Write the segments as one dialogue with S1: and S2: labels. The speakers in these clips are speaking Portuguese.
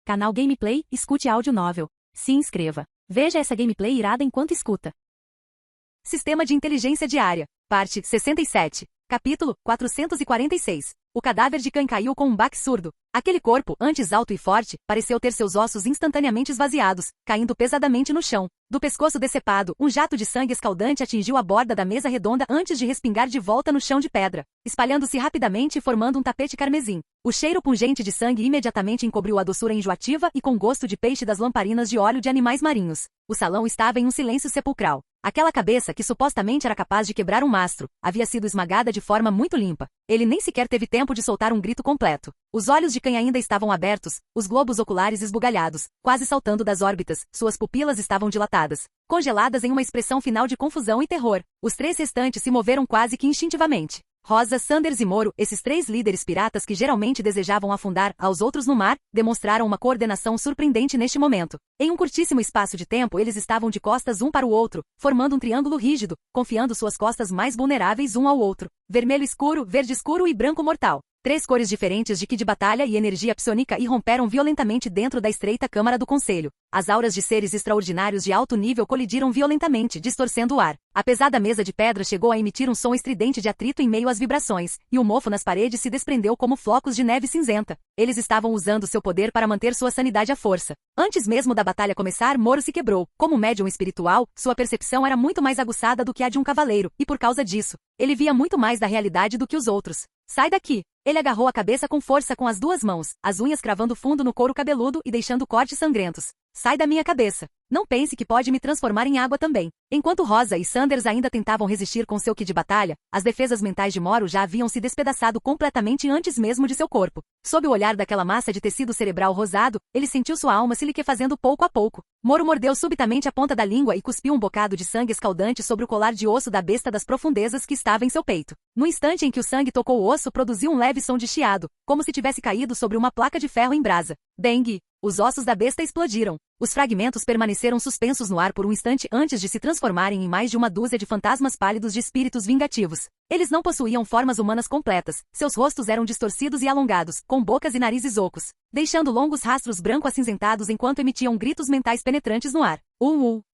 S1: Canal Gameplay, escute áudio novel. Se inscreva. Veja essa gameplay irada enquanto escuta. Sistema de Inteligência Diária. Parte 67. Capítulo 446. O cadáver de Khan caiu com um baque surdo. Aquele corpo, antes alto e forte, pareceu ter seus ossos instantaneamente esvaziados, caindo pesadamente no chão. Do pescoço decepado, um jato de sangue escaldante atingiu a borda da mesa redonda antes de respingar de volta no chão de pedra, espalhando-se rapidamente e formando um tapete carmesim. O cheiro pungente de sangue imediatamente encobriu a doçura enjoativa e com gosto de peixe das lamparinas de óleo de animais marinhos. O salão estava em um silêncio sepulcral. Aquela cabeça, que supostamente era capaz de quebrar um mastro, havia sido esmagada de forma muito limpa. Ele nem sequer teve tempo de soltar um grito completo. Os olhos de Khan ainda estavam abertos, os globos oculares esbugalhados, quase saltando das órbitas, suas pupilas estavam dilatadas, congeladas em uma expressão final de confusão e terror. Os três restantes se moveram quase que instintivamente. Rosa, Sanders e Moro, esses três líderes piratas que geralmente desejavam afundar aos outros no mar, demonstraram uma coordenação surpreendente neste momento. Em um curtíssimo espaço de tempo eles estavam de costas um para o outro, formando um triângulo rígido, confiando suas costas mais vulneráveis um ao outro. Vermelho escuro, verde escuro e branco mortal. Três cores diferentes de ki de batalha e energia psionica irromperam violentamente dentro da estreita câmara do conselho. As auras de seres extraordinários de alto nível colidiram violentamente, distorcendo o ar. A pesada mesa de pedra chegou a emitir um som estridente de atrito em meio às vibrações, e o mofo nas paredes se desprendeu como flocos de neve cinzenta. Eles estavam usando seu poder para manter sua sanidade à força. Antes mesmo da batalha começar, Moro se quebrou. Como médium espiritual, sua percepção era muito mais aguçada do que a de um cavaleiro, e por causa disso, ele via muito mais da realidade do que os outros. Sai daqui! Ele agarrou a cabeça com força com as duas mãos, as unhas cravando fundo no couro cabeludo e deixando cortes sangrentos. Sai da minha cabeça. Não pense que pode me transformar em água também. Enquanto Rosa e Sanders ainda tentavam resistir com seu ki de batalha, as defesas mentais de Moro já haviam se despedaçado completamente antes mesmo de seu corpo. Sob o olhar daquela massa de tecido cerebral rosado, ele sentiu sua alma se liquefazendo pouco a pouco. Moro mordeu subitamente a ponta da língua e cuspiu um bocado de sangue escaldante sobre o colar de osso da besta das profundezas que estava em seu peito. No instante em que o sangue tocou o osso, produziu um leve som de chiado, como se tivesse caído sobre uma placa de ferro em brasa. Dengue! Os ossos da besta explodiram. Os fragmentos permaneceram suspensos no ar por um instante antes de se transformarem em mais de uma dúzia de fantasmas pálidos de espíritos vingativos. Eles não possuíam formas humanas completas, seus rostos eram distorcidos e alongados, com bocas e narizes ocos, deixando longos rastros branco-acinzentados enquanto emitiam gritos mentais penetrantes no ar.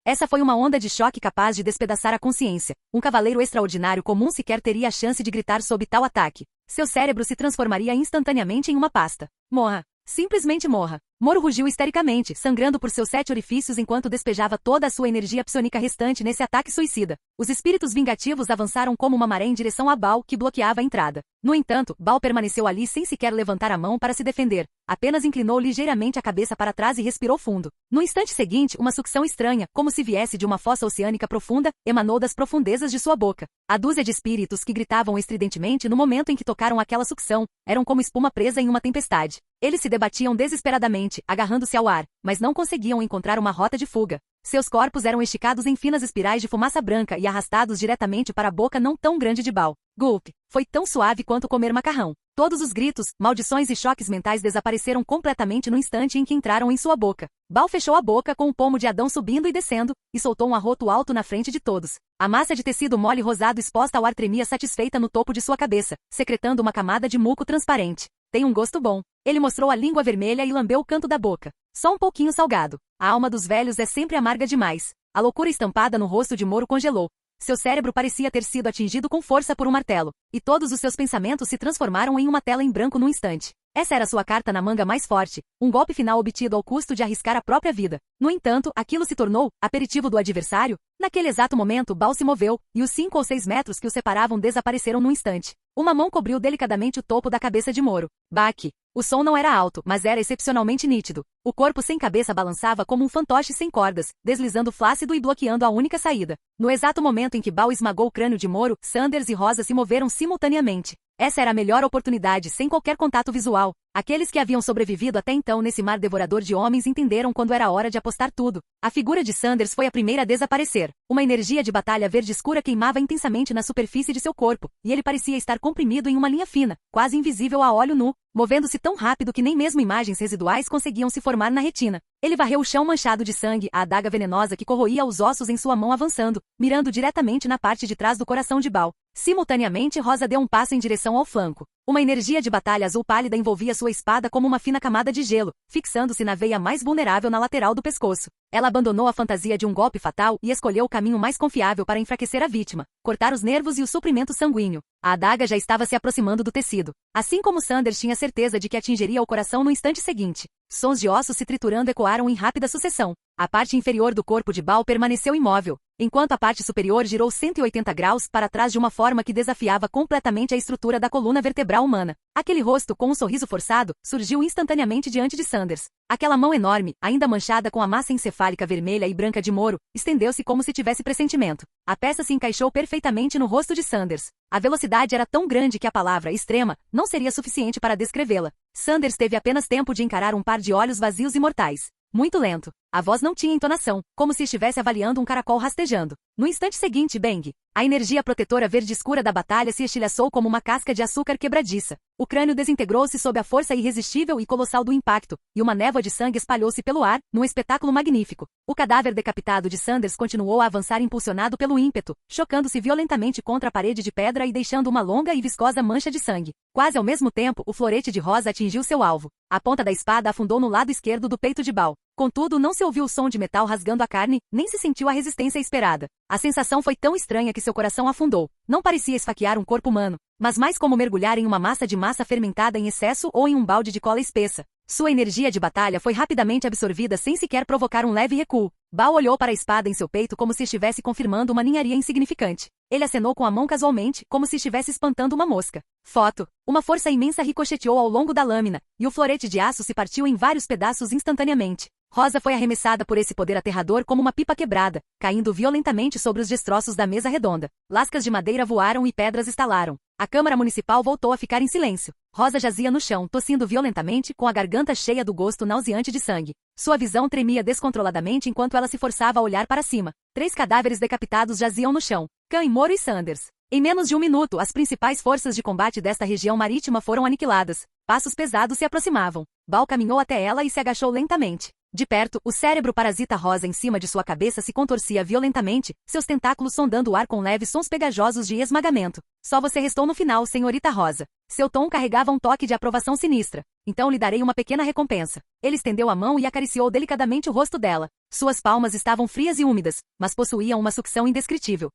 S1: Essa foi uma onda de choque capaz de despedaçar a consciência. Um cavaleiro extraordinário comum sequer teria a chance de gritar sob tal ataque. Seu cérebro se transformaria instantaneamente em uma pasta. Morra! Simplesmente morra. Moro rugiu histericamente, sangrando por seus 7 orifícios enquanto despejava toda a sua energia psionica restante nesse ataque suicida. Os espíritos vingativos avançaram como uma maré em direção a Baal, que bloqueava a entrada. No entanto, Baal permaneceu ali sem sequer levantar a mão para se defender. Apenas inclinou ligeiramente a cabeça para trás e respirou fundo. No instante seguinte, uma sucção estranha, como se viesse de uma fossa oceânica profunda, emanou das profundezas de sua boca. A dúzia de espíritos que gritavam estridentemente no momento em que tocaram aquela sucção, eram como espuma presa em uma tempestade. Eles se debatiam desesperadamente, agarrando-se ao ar, mas não conseguiam encontrar uma rota de fuga. Seus corpos eram esticados em finas espirais de fumaça branca e arrastados diretamente para a boca não tão grande de Baal. Gulp! Foi tão suave quanto comer macarrão. Todos os gritos, maldições e choques mentais desapareceram completamente no instante em que entraram em sua boca. Baal fechou a boca com o pomo de Adão subindo e descendo, e soltou um arroto alto na frente de todos. A massa de tecido mole rosado exposta ao ar tremia satisfeita no topo de sua cabeça, secretando uma camada de muco transparente. Tem um gosto bom. Ele mostrou a língua vermelha e lambeu o canto da boca. Só um pouquinho salgado. A alma dos velhos é sempre amarga demais. A loucura estampada no rosto de Moro congelou. Seu cérebro parecia ter sido atingido com força por um martelo, e todos os seus pensamentos se transformaram em uma tela em branco num instante. Essa era sua carta na manga mais forte, um golpe final obtido ao custo de arriscar a própria vida. No entanto, aquilo se tornou aperitivo do adversário. Naquele exato momento, Baal se moveu, e os 5 ou 6 metros que o separavam desapareceram num instante. Uma mão cobriu delicadamente o topo da cabeça de Moro. Baque! O som não era alto, mas era excepcionalmente nítido. O corpo sem cabeça balançava como um fantoche sem cordas, deslizando flácido e bloqueando a única saída. No exato momento em que Baal esmagou o crânio de Moro, Sanders e Rosa se moveram simultaneamente. Essa era a melhor oportunidade, sem qualquer contato visual. Aqueles que haviam sobrevivido até então nesse mar devorador de homens entenderam quando era hora de apostar tudo. A figura de Sanders foi a primeira a desaparecer. Uma energia de batalha verde escura queimava intensamente na superfície de seu corpo, e ele parecia estar comprimido em uma linha fina, quase invisível a olho nu, movendo-se tão rápido que nem mesmo imagens residuais conseguiam se formar. formar na retina. Ele varreu o chão manchado de sangue, a adaga venenosa que corroía os ossos em sua mão avançando, mirando diretamente na parte de trás do coração de Baal. Simultaneamente, Rosa deu um passo em direção ao flanco. Uma energia de batalha azul pálida envolvia sua espada como uma fina camada de gelo, fixando-se na veia mais vulnerável na lateral do pescoço. Ela abandonou a fantasia de um golpe fatal e escolheu o caminho mais confiável para enfraquecer a vítima, cortar os nervos e o suprimento sanguíneo. A adaga já estava se aproximando do tecido. Assim como Sanders tinha certeza de que atingiria o coração no instante seguinte. Sons de ossos se triturando ecoaram em rápida sucessão. A parte inferior do corpo de Baal permaneceu imóvel, enquanto a parte superior girou 180 graus para trás de uma forma que desafiava completamente a estrutura da coluna vertebral humana. Aquele rosto com um sorriso forçado surgiu instantaneamente diante de Sanders. Aquela mão enorme, ainda manchada com a massa encefálica vermelha e branca de Moro, estendeu-se como se tivesse pressentimento. A peça se encaixou perfeitamente no rosto de Sanders. A velocidade era tão grande que a palavra extrema não seria suficiente para descrevê-la. Sanders teve apenas tempo de encarar um par de olhos vazios e mortais. Muito lento. A voz não tinha entonação, como se estivesse avaliando um caracol rastejando. No instante seguinte, bang! A energia protetora verde escura da batalha se estilhaçou como uma casca de açúcar quebradiça. O crânio desintegrou-se sob a força irresistível e colossal do impacto, e uma névoa de sangue espalhou-se pelo ar, num espetáculo magnífico. O cadáver decapitado de Sanders continuou a avançar impulsionado pelo ímpeto, chocando-se violentamente contra a parede de pedra e deixando uma longa e viscosa mancha de sangue. Quase ao mesmo tempo, o florete de Rosa atingiu seu alvo. A ponta da espada afundou no lado esquerdo do peito de Baal. Contudo, não se ouviu o som de metal rasgando a carne, nem se sentiu a resistência esperada. A sensação foi tão estranha que seu coração afundou. Não parecia esfaquear um corpo humano, mas mais como mergulhar em uma massa de massa fermentada em excesso ou em um balde de cola espessa. Sua energia de batalha foi rapidamente absorvida sem sequer provocar um leve recuo. Baal olhou para a espada em seu peito como se estivesse confirmando uma ninharia insignificante. Ele acenou com a mão casualmente, como se estivesse espantando uma mosca. Foto. Uma força imensa ricocheteou ao longo da lâmina, e o florete de aço se partiu em vários pedaços instantaneamente. Rosa foi arremessada por esse poder aterrador como uma pipa quebrada, caindo violentamente sobre os destroços da mesa redonda. Lascas de madeira voaram e pedras estalaram. A Câmara Municipal voltou a ficar em silêncio. Rosa jazia no chão, tossindo violentamente, com a garganta cheia do gosto nauseante de sangue. Sua visão tremia descontroladamente enquanto ela se forçava a olhar para cima. 3 cadáveres decapitados jaziam no chão. Khan, Moro e Sanders. Em menos de 1 minuto, as principais forças de combate desta região marítima foram aniquiladas. Passos pesados se aproximavam. Baal caminhou até ela e se agachou lentamente. De perto, o cérebro parasita rosa em cima de sua cabeça se contorcia violentamente, seus tentáculos sondando o ar com leves sons pegajosos de esmagamento. Só você restou no final, senhorita Rosa. Seu tom carregava um toque de aprovação sinistra. Então lhe darei uma pequena recompensa. Ele estendeu a mão e acariciou delicadamente o rosto dela. Suas palmas estavam frias e úmidas, mas possuíam uma sucção indescritível.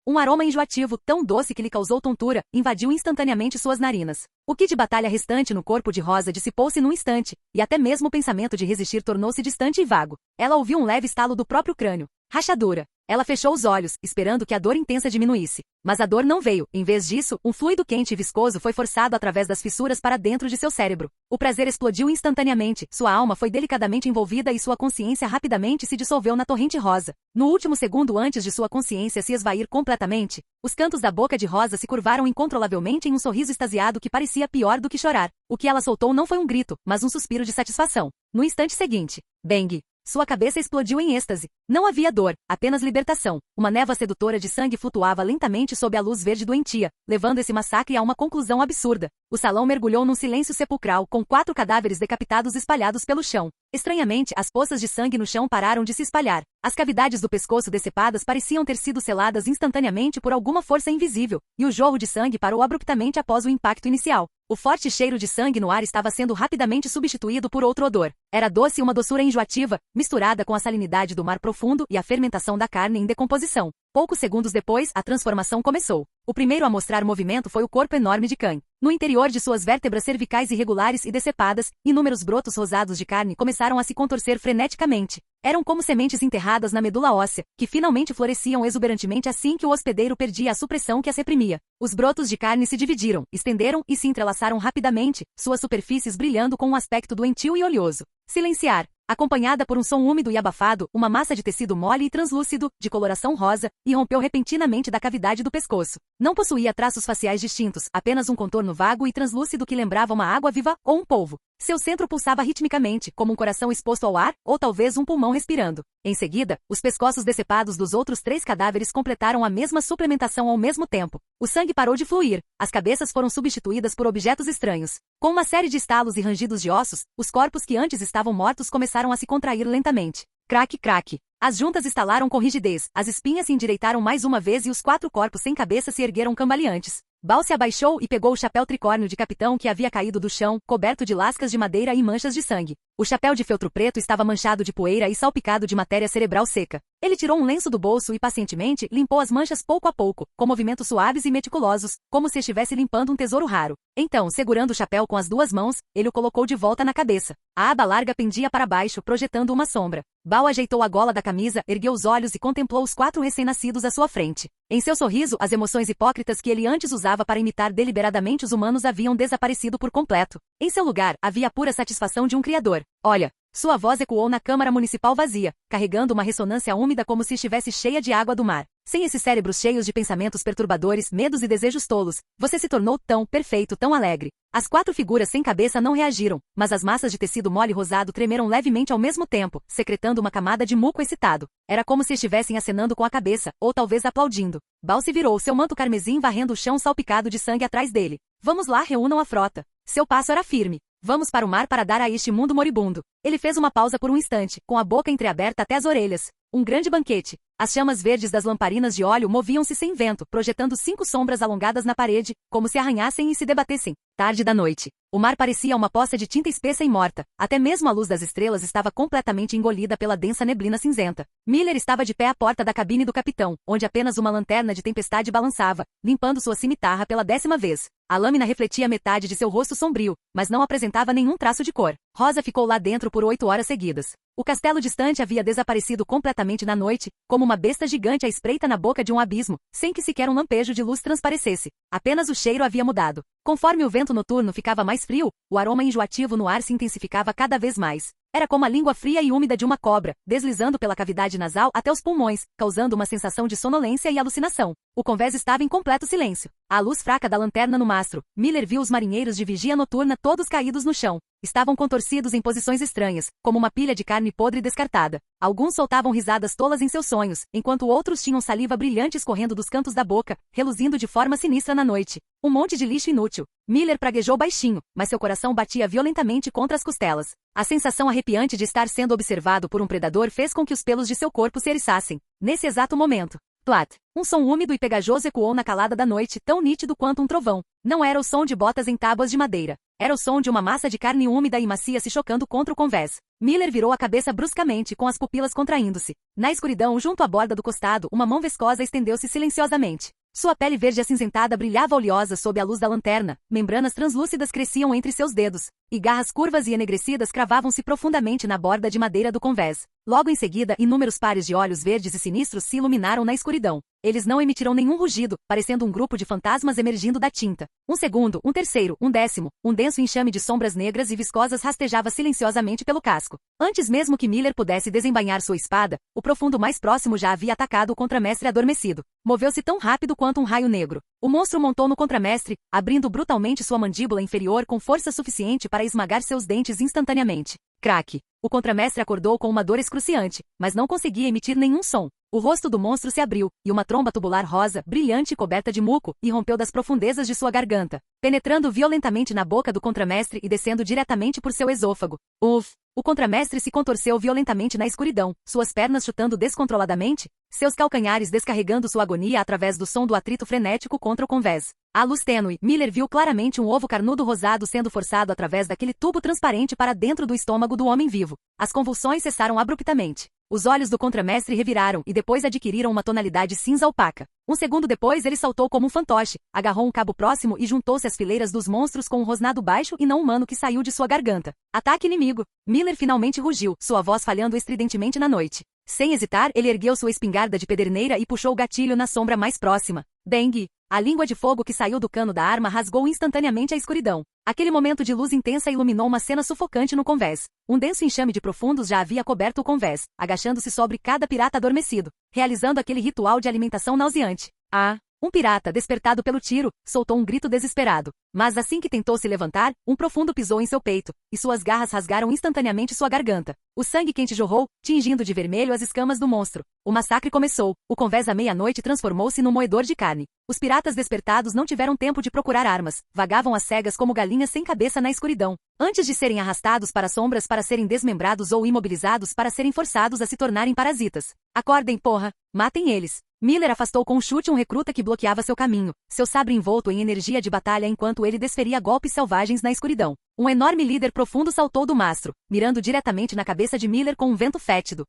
S1: Um aroma enjoativo, tão doce que lhe causou tontura, invadiu instantaneamente suas narinas. O ki de batalha restante no corpo de Rosa dissipou-se num instante, e até mesmo o pensamento de resistir tornou-se distante e vago. Ela ouviu um leve estalo do próprio crânio. Rachadura. Ela fechou os olhos, esperando que a dor intensa diminuísse. Mas a dor não veio. Em vez disso, um fluido quente e viscoso foi forçado através das fissuras para dentro de seu cérebro. O prazer explodiu instantaneamente, sua alma foi delicadamente envolvida e sua consciência rapidamente se dissolveu na torrente rosa. No último segundo antes de sua consciência se esvair completamente, os cantos da boca de Rosa se curvaram incontrolavelmente em um sorriso extasiado que parecia pior do que chorar. O que ela soltou não foi um grito, mas um suspiro de satisfação. No instante seguinte, bang! Sua cabeça explodiu em êxtase. Não havia dor, apenas libertação. Uma névoa sedutora de sangue flutuava lentamente sob a luz verde doentia, levando esse massacre a uma conclusão absurda. O salão mergulhou num silêncio sepulcral, com 4 cadáveres decapitados espalhados pelo chão. Estranhamente, as poças de sangue no chão pararam de se espalhar. As cavidades do pescoço decepadas pareciam ter sido seladas instantaneamente por alguma força invisível, e o jorro de sangue parou abruptamente após o impacto inicial. O forte cheiro de sangue no ar estava sendo rapidamente substituído por outro odor. Era doce e uma doçura enjoativa, misturada com a salinidade do mar profundo e a fermentação da carne em decomposição. Poucos segundos depois, a transformação começou. O primeiro a mostrar movimento foi o corpo enorme de Khan. No interior de suas vértebras cervicais irregulares e decepadas, inúmeros brotos rosados de carne começaram a se contorcer freneticamente. Eram como sementes enterradas na medula óssea, que finalmente floresciam exuberantemente assim que o hospedeiro perdia a supressão que as reprimia. Os brotos de carne se dividiram, estenderam e se entrelaçaram rapidamente, suas superfícies brilhando com um aspecto doentio e oleoso. Silenciar. Acompanhada por um som úmido e abafado, uma massa de tecido mole e translúcido, de coloração rosa, irrompeu repentinamente da cavidade do pescoço. Não possuía traços faciais distintos, apenas um contorno vago e translúcido que lembrava uma água viva ou um polvo. Seu centro pulsava ritmicamente, como um coração exposto ao ar, ou talvez um pulmão respirando. Em seguida, os pescoços decepados dos outros 3 cadáveres completaram a mesma suplementação ao mesmo tempo. O sangue parou de fluir, as cabeças foram substituídas por objetos estranhos. Com uma série de estalos e rangidos de ossos, os corpos que antes estavam mortos começaram a se contrair lentamente. Craque, craque. As juntas estalaram com rigidez, as espinhas se endireitaram mais uma vez e os 4 corpos sem cabeça se ergueram cambaleantes. Bal se abaixou e pegou o chapéu tricórnio de capitão que havia caído do chão, coberto de lascas de madeira e manchas de sangue. O chapéu de feltro preto estava manchado de poeira e salpicado de matéria cerebral seca. Ele tirou um lenço do bolso e pacientemente limpou as manchas pouco a pouco, com movimentos suaves e meticulosos, como se estivesse limpando um tesouro raro. Então, segurando o chapéu com as 2 mãos, ele o colocou de volta na cabeça. A aba larga pendia para baixo, projetando uma sombra. Bal ajeitou a gola da camisa, ergueu os olhos e contemplou os 4 recém-nascidos à sua frente. Em seu sorriso, as emoções hipócritas que ele antes usava para imitar deliberadamente os humanos haviam desaparecido por completo. Em seu lugar, havia a pura satisfação de um criador. Olha! Sua voz ecoou na Câmara Municipal vazia, carregando uma ressonância úmida como se estivesse cheia de água do mar. Sem esses cérebros cheios de pensamentos perturbadores, medos e desejos tolos, você se tornou tão perfeito, tão alegre. As 4 figuras sem cabeça não reagiram, mas as massas de tecido mole rosado tremeram levemente ao mesmo tempo, secretando uma camada de muco excitado. Era como se estivessem acenando com a cabeça, ou talvez aplaudindo. Bal se virou, seu manto carmesim varrendo o chão salpicado de sangue atrás dele. Vamos lá, reúnam a frota. Seu passo era firme. Vamos para o mar para dar a este mundo moribundo. Ele fez uma pausa por um instante, com a boca entreaberta até as orelhas. Um grande banquete. As chamas verdes das lamparinas de óleo moviam-se sem vento, projetando 5 sombras alongadas na parede, como se arranhassem e se debatessem. Tarde da noite. O mar parecia uma poça de tinta espessa e morta. Até mesmo a luz das estrelas estava completamente engolida pela densa neblina cinzenta. Miller estava de pé à porta da cabine do capitão, onde apenas uma lanterna de tempestade balançava, limpando sua cimitarra pela 10ª vez. A lâmina refletia metade de seu rosto sombrio, mas não apresentava nenhum traço de cor. Rosa ficou lá dentro por 8 horas seguidas. O castelo distante havia desaparecido completamente na noite, como uma besta gigante à espreita na boca de um abismo, sem que sequer um lampejo de luz transparecesse. Apenas o cheiro havia mudado. Conforme o vento noturno ficava mais frio, o aroma enjoativo no ar se intensificava cada vez mais. Era como a língua fria e úmida de uma cobra, deslizando pela cavidade nasal até os pulmões, causando uma sensação de sonolência e alucinação. O convés estava em completo silêncio. À luz fraca da lanterna no mastro, Miller viu os marinheiros de vigia noturna todos caídos no chão. Estavam contorcidos em posições estranhas, como uma pilha de carne podre descartada. Alguns soltavam risadas tolas em seus sonhos, enquanto outros tinham saliva brilhante escorrendo dos cantos da boca, reluzindo de forma sinistra na noite. Um monte de lixo inútil. Miller praguejou baixinho, mas seu coração batia violentamente contra as costelas. A sensação arrepiante de estar sendo observado por um predador fez com que os pelos de seu corpo se eriçassem. Nesse exato momento, plat! Um som úmido e pegajoso ecoou na calada da noite, tão nítido quanto um trovão. Não era o som de botas em tábuas de madeira. Era o som de uma massa de carne úmida e macia se chocando contra o convés. Miller virou a cabeça bruscamente, com as pupilas contraindo-se. Na escuridão, junto à borda do costado, uma mão viscosa estendeu-se silenciosamente. Sua pele verde acinzentada brilhava oleosa sob a luz da lanterna, membranas translúcidas cresciam entre seus dedos, e garras curvas e enegrecidas cravavam-se profundamente na borda de madeira do convés. Logo em seguida, inúmeros pares de olhos verdes e sinistros se iluminaram na escuridão. Eles não emitiram nenhum rugido, parecendo um grupo de fantasmas emergindo da tinta. Um segundo, um terceiro, um 10º, um denso enxame de sombras negras e viscosas rastejava silenciosamente pelo casco. Antes mesmo que Miller pudesse desembainhar sua espada, o profundo mais próximo já havia atacado o contramestre adormecido. Moveu-se tão rápido quanto um raio negro. O monstro montou no contramestre, abrindo brutalmente sua mandíbula inferior com força suficiente para esmagar seus dentes instantaneamente. Craque! O contramestre acordou com uma dor excruciante, mas não conseguia emitir nenhum som. O rosto do monstro se abriu, e uma tromba tubular rosa, brilhante e coberta de muco, irrompeu das profundezas de sua garganta, penetrando violentamente na boca do contramestre e descendo diretamente por seu esôfago. Uff! O contramestre se contorceu violentamente na escuridão, suas pernas chutando descontroladamente, seus calcanhares descarregando sua agonia através do som do atrito frenético contra o convés. À luz tênue, Miller viu claramente um ovo carnudo rosado sendo forçado através daquele tubo transparente para dentro do estômago do homem vivo. As convulsões cessaram abruptamente. Os olhos do contramestre reviraram e depois adquiriram uma tonalidade cinza opaca. Um segundo depois ele saltou como um fantoche, agarrou um cabo próximo e juntou-se às fileiras dos monstros com um rosnado baixo e não humano que saiu de sua garganta. Ataque inimigo! Miller finalmente rugiu, sua voz falhando estridentemente na noite. Sem hesitar, ele ergueu sua espingarda de pederneira e puxou o gatilho na sombra mais próxima. Bang! A língua de fogo que saiu do cano da arma rasgou instantaneamente a escuridão. Aquele momento de luz intensa iluminou uma cena sufocante no convés. Um denso enxame de profundos já havia coberto o convés, agachando-se sobre cada pirata adormecido, realizando aquele ritual de alimentação nauseante. Ah! Um pirata, despertado pelo tiro, soltou um grito desesperado. Mas assim que tentou se levantar, um profundo pisou em seu peito, e suas garras rasgaram instantaneamente sua garganta. O sangue quente jorrou, tingindo de vermelho as escamas do monstro. O massacre começou. O convés à meia-noite transformou-se num moedor de carne. Os piratas despertados não tiveram tempo de procurar armas. Vagavam às cegas como galinhas sem cabeça na escuridão. Antes de serem arrastados para sombras para serem desmembrados ou imobilizados para serem forçados a se tornarem parasitas. Acordem, porra! Matem eles! Miller afastou com um chute um recruta que bloqueava seu caminho, seu sabre envolto em energia de batalha enquanto ele desferia golpes selvagens na escuridão. Um enorme líder profundo saltou do mastro, mirando diretamente na cabeça de Miller com um vento fétido.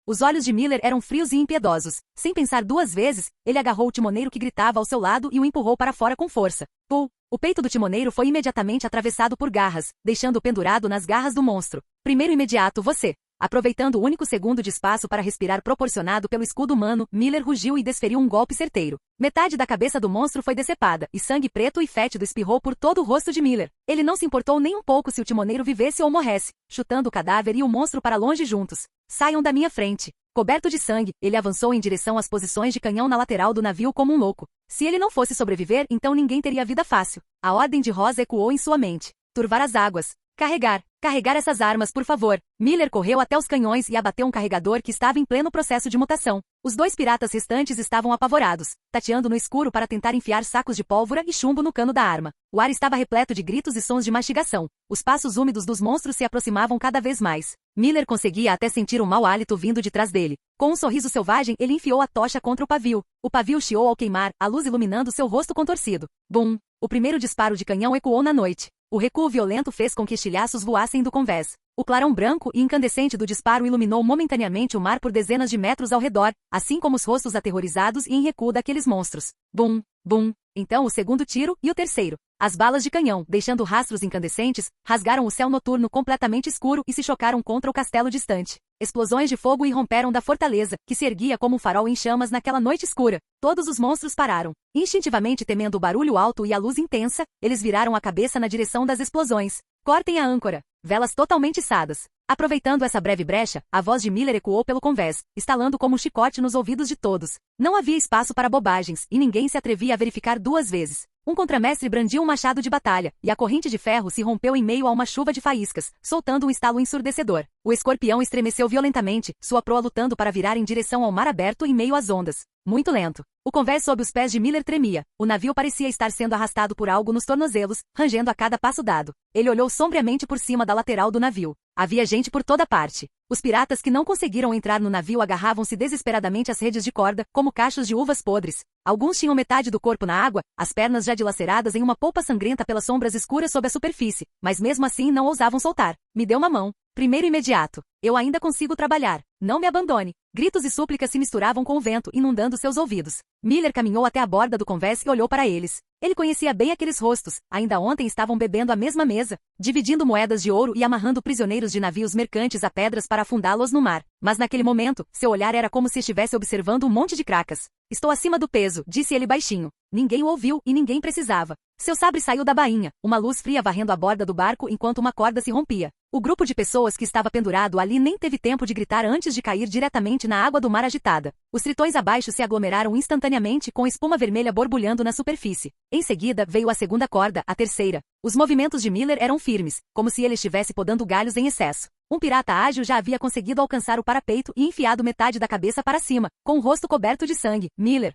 S1: Os olhos de Miller eram frios e impiedosos. Sem pensar duas vezes, ele agarrou o timoneiro que gritava ao seu lado e o empurrou para fora com força. Pull! O peito do timoneiro foi imediatamente atravessado por garras, deixando-o pendurado nas garras do monstro. Primeiro imediato, você! Aproveitando o único segundo de espaço para respirar proporcionado pelo escudo humano, Miller rugiu e desferiu um golpe certeiro. Metade da cabeça do monstro foi decepada, e sangue preto e fétido espirrou por todo o rosto de Miller. Ele não se importou nem um pouco se o timoneiro vivesse ou morresse, chutando o cadáver e o monstro para longe juntos. Saiam da minha frente. Coberto de sangue, ele avançou em direção às posições de canhão na lateral do navio como um louco. Se ele não fosse sobreviver, então ninguém teria vida fácil. A ordem de Rosa ecoou em sua mente. Turvar as águas. Carregar. Carregar essas armas, por favor. Miller correu até os canhões e abateu um carregador que estava em pleno processo de mutação. Os dois piratas restantes estavam apavorados, tateando no escuro para tentar enfiar sacos de pólvora e chumbo no cano da arma. O ar estava repleto de gritos e sons de mastigação. Os passos úmidos dos monstros se aproximavam cada vez mais. Miller conseguia até sentir um mau hálito vindo de trás dele. Com um sorriso selvagem, ele enfiou a tocha contra o pavio. O pavio chiou ao queimar, a luz iluminando seu rosto contorcido. Bum! O primeiro disparo de canhão ecoou na noite. O recuo violento fez com que estilhaços voassem do convés. O clarão branco e incandescente do disparo iluminou momentaneamente o mar por dezenas de metros ao redor, assim como os rostos aterrorizados e em recuo daqueles monstros. Bum! Bum! Então o segundo tiro e o terceiro. As balas de canhão, deixando rastros incandescentes, rasgaram o céu noturno completamente escuro e se chocaram contra o castelo distante. Explosões de fogo irromperam da fortaleza, que se erguia como um farol em chamas naquela noite escura. Todos os monstros pararam. Instintivamente temendo o barulho alto e a luz intensa, eles viraram a cabeça na direção das explosões. Cortem a âncora. Velas totalmente içadas. Aproveitando essa breve brecha, a voz de Miller ecoou pelo convés, estalando como um chicote nos ouvidos de todos. Não havia espaço para bobagens, e ninguém se atrevia a verificar duas vezes. Um contramestre brandiu um machado de batalha, e a corrente de ferro se rompeu em meio a uma chuva de faíscas, soltando um estalo ensurdecedor. O escorpião estremeceu violentamente, sua proa lutando para virar em direção ao mar aberto em meio às ondas. Muito lento. O convés sob os pés de Miller tremia. O navio parecia estar sendo arrastado por algo nos tornozelos, rangendo a cada passo dado. Ele olhou sombriamente por cima da lateral do navio. Havia gente por toda parte. Os piratas que não conseguiram entrar no navio agarravam-se desesperadamente às redes de corda, como cachos de uvas podres. Alguns tinham metade do corpo na água, as pernas já dilaceradas em uma polpa sangrenta pelas sombras escuras sob a superfície, mas mesmo assim não ousavam soltar. Me deu uma mão. Primeiro imediato. Eu ainda consigo trabalhar. Não me abandone. Gritos e súplicas se misturavam com o vento, inundando seus ouvidos. Miller caminhou até a borda do convés e olhou para eles. Ele conhecia bem aqueles rostos. Ainda ontem estavam bebendo à mesma mesa, dividindo moedas de ouro e amarrando prisioneiros de navios mercantes a pedras para afundá-los no mar. Mas naquele momento, seu olhar era como se estivesse observando um monte de cracas. Estou acima do peso, disse ele baixinho. Ninguém o ouviu e ninguém precisava. Seu sabre saiu da bainha, uma luz fria varrendo a borda do barco enquanto uma corda se rompia. O grupo de pessoas que estava pendurado ali nem teve tempo de gritar antes de cair diretamente na água do mar agitada. Os tritões abaixo se aglomeraram instantaneamente com espuma vermelha borbulhando na superfície. Em seguida, veio a segunda corda, a terceira. Os movimentos de Miller eram firmes, como se ele estivesse podando galhos em excesso. Um pirata ágil já havia conseguido alcançar o parapeito e enfiado metade da cabeça para cima, com o rosto coberto de sangue. Miller,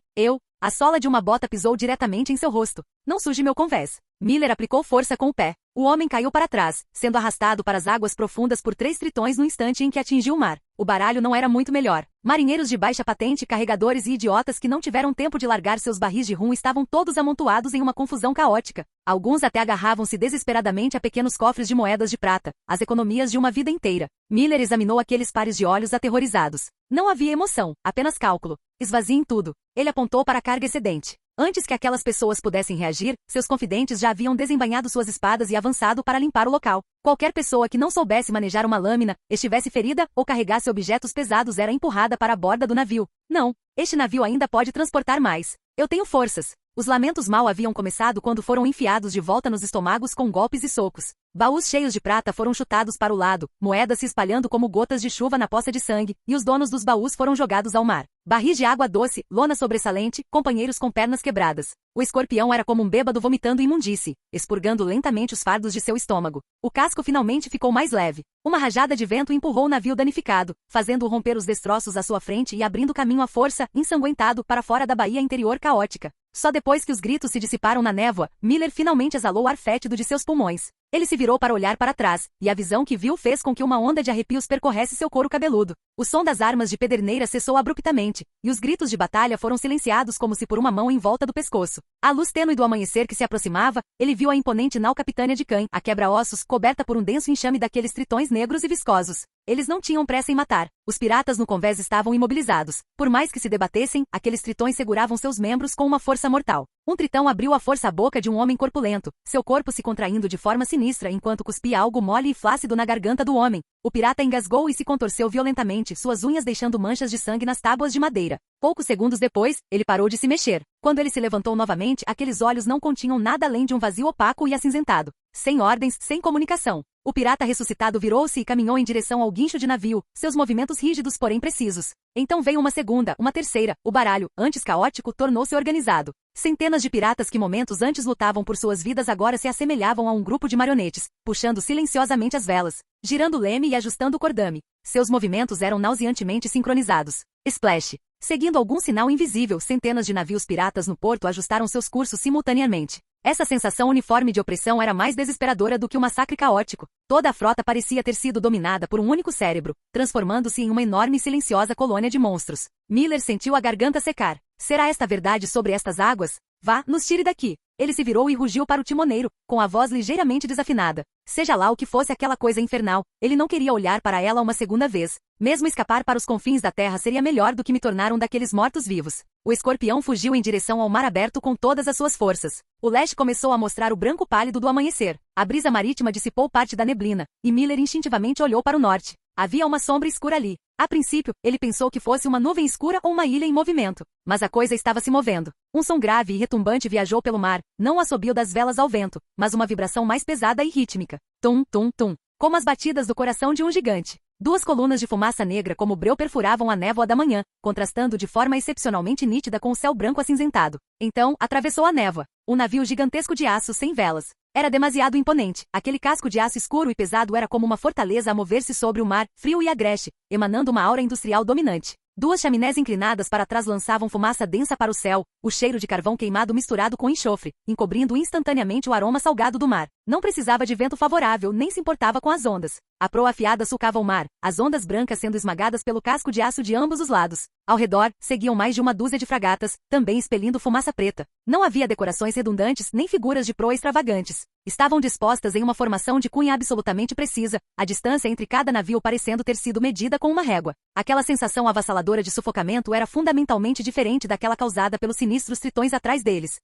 S1: A sola de uma bota pisou diretamente em seu rosto. Não suje meu convés. Miller aplicou força com o pé. O homem caiu para trás, sendo arrastado para as águas profundas por 3 tritões no instante em que atingiu o mar. O baralho não era muito melhor. Marinheiros de baixa patente, carregadores e idiotas que não tiveram tempo de largar seus barris de rum estavam todos amontoados em uma confusão caótica. Alguns até agarravam-se desesperadamente a pequenos cofres de moedas de prata, as economias de uma vida inteira. Miller examinou aqueles pares de olhos aterrorizados. Não havia emoção, apenas cálculo. Esvaziem tudo. Ele apontou para a carga excedente. Antes que aquelas pessoas pudessem reagir, seus confidentes já haviam desembainhado suas espadas e avançado para limpar o local. Qualquer pessoa que não soubesse manejar uma lâmina, estivesse ferida ou carregasse objetos pesados era empurrada para a borda do navio. Não, este navio ainda pode transportar mais. Eu tenho forças. Os lamentos mal haviam começado quando foram enfiados de volta nos estômagos com golpes e socos. Baús cheios de prata foram chutados para o lado, moedas se espalhando como gotas de chuva na poça de sangue, e os donos dos baús foram jogados ao mar. Barris de água doce, lona sobressalente, companheiros com pernas quebradas. O escorpião era como um bêbado vomitando imundície, expurgando lentamente os fardos de seu estômago. O casco finalmente ficou mais leve. Uma rajada de vento empurrou o navio danificado, fazendo-o romper os destroços à sua frente e abrindo caminho à força, ensanguentado, para fora da baía interior caótica. Só depois que os gritos se dissiparam na névoa, Miller finalmente exalou o ar fétido de seus pulmões. Ele se virou para olhar para trás, e a visão que viu fez com que uma onda de arrepios percorresse seu couro cabeludo. O som das armas de pederneira cessou abruptamente, e os gritos de batalha foram silenciados como se por uma mão em volta do pescoço. À luz tênue do amanhecer que se aproximava, ele viu a imponente nau Capitânia de Caen, a quebra-ossos, coberta por um denso enxame daqueles tritões negros e viscosos. Eles não tinham pressa em matar. Os piratas no convés estavam imobilizados. Por mais que se debatessem, aqueles tritões seguravam seus membros com uma força mortal. Um tritão abriu à força a boca de um homem corpulento, seu corpo se contraindo de forma sinistra enquanto cuspia algo mole e flácido na garganta do homem. O pirata engasgou e se contorceu violentamente, suas unhas deixando manchas de sangue nas tábuas de madeira. Poucos segundos depois, ele parou de se mexer. Quando ele se levantou novamente, aqueles olhos não continham nada além de um vazio opaco e acinzentado. Sem ordens, sem comunicação. O pirata ressuscitado virou-se e caminhou em direção ao guincho de navio, seus movimentos rígidos porém precisos. Então veio uma segunda, uma terceira. O baralho, antes caótico, tornou-se organizado. Centenas de piratas que momentos antes lutavam por suas vidas agora se assemelhavam a um grupo de marionetes, puxando silenciosamente as velas, girando o leme e ajustando o cordame. Seus movimentos eram nauseantemente sincronizados. Splash! Seguindo algum sinal invisível, centenas de navios piratas no porto ajustaram seus cursos simultaneamente. Essa sensação uniforme de opressão era mais desesperadora do que o massacre caótico. Toda a frota parecia ter sido dominada por um único cérebro, transformando-se em uma enorme e silenciosa colônia de monstros. Miller sentiu a garganta secar. Será esta verdade sobre estas águas? Vá, nos tire daqui. Ele se virou e rugiu para o timoneiro, com a voz ligeiramente desafinada. Seja lá o que fosse aquela coisa infernal, ele não queria olhar para ela uma segunda vez. Mesmo escapar para os confins da terra seria melhor do que me tornar um daqueles mortos-vivos. O escorpião fugiu em direção ao mar aberto com todas as suas forças. O leste começou a mostrar o branco pálido do amanhecer. A brisa marítima dissipou parte da neblina, e Miller instintivamente olhou para o norte. Havia uma sombra escura ali. A princípio, ele pensou que fosse uma nuvem escura ou uma ilha em movimento. Mas a coisa estava se movendo. Um som grave e retumbante viajou pelo mar, não o assobio das velas ao vento, mas uma vibração mais pesada e rítmica. Tum, tum, tum. Como as batidas do coração de um gigante. Duas colunas de fumaça negra como breu perfuravam a névoa da manhã, contrastando de forma excepcionalmente nítida com o céu branco acinzentado. Então, atravessou a névoa. Um navio gigantesco de aço sem velas. Era demasiado imponente. Aquele casco de aço escuro e pesado era como uma fortaleza a mover-se sobre o mar, frio e agreste, emanando uma aura industrial dominante. Duas chaminés inclinadas para trás lançavam fumaça densa para o céu, o cheiro de carvão queimado misturado com enxofre, encobrindo instantaneamente o aroma salgado do mar. Não precisava de vento favorável, nem se importava com as ondas. A proa afiada sulcava o mar, as ondas brancas sendo esmagadas pelo casco de aço de ambos os lados. Ao redor, seguiam mais de uma dúzia de fragatas, também expelindo fumaça preta. Não havia decorações redundantes, nem figuras de proa extravagantes. Estavam dispostas em uma formação de cunha absolutamente precisa, a distância entre cada navio parecendo ter sido medida com uma régua. Aquela sensação avassaladora de sufocamento era fundamentalmente diferente daquela causada pelos sinistros tritões atrás deles.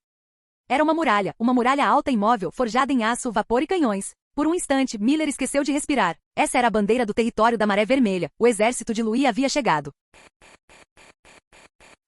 S1: Era uma muralha alta e imóvel, forjada em aço, vapor e canhões. Por um instante, Miller esqueceu de respirar. Essa era a bandeira do território da Maré Vermelha. O exército de Louis havia chegado.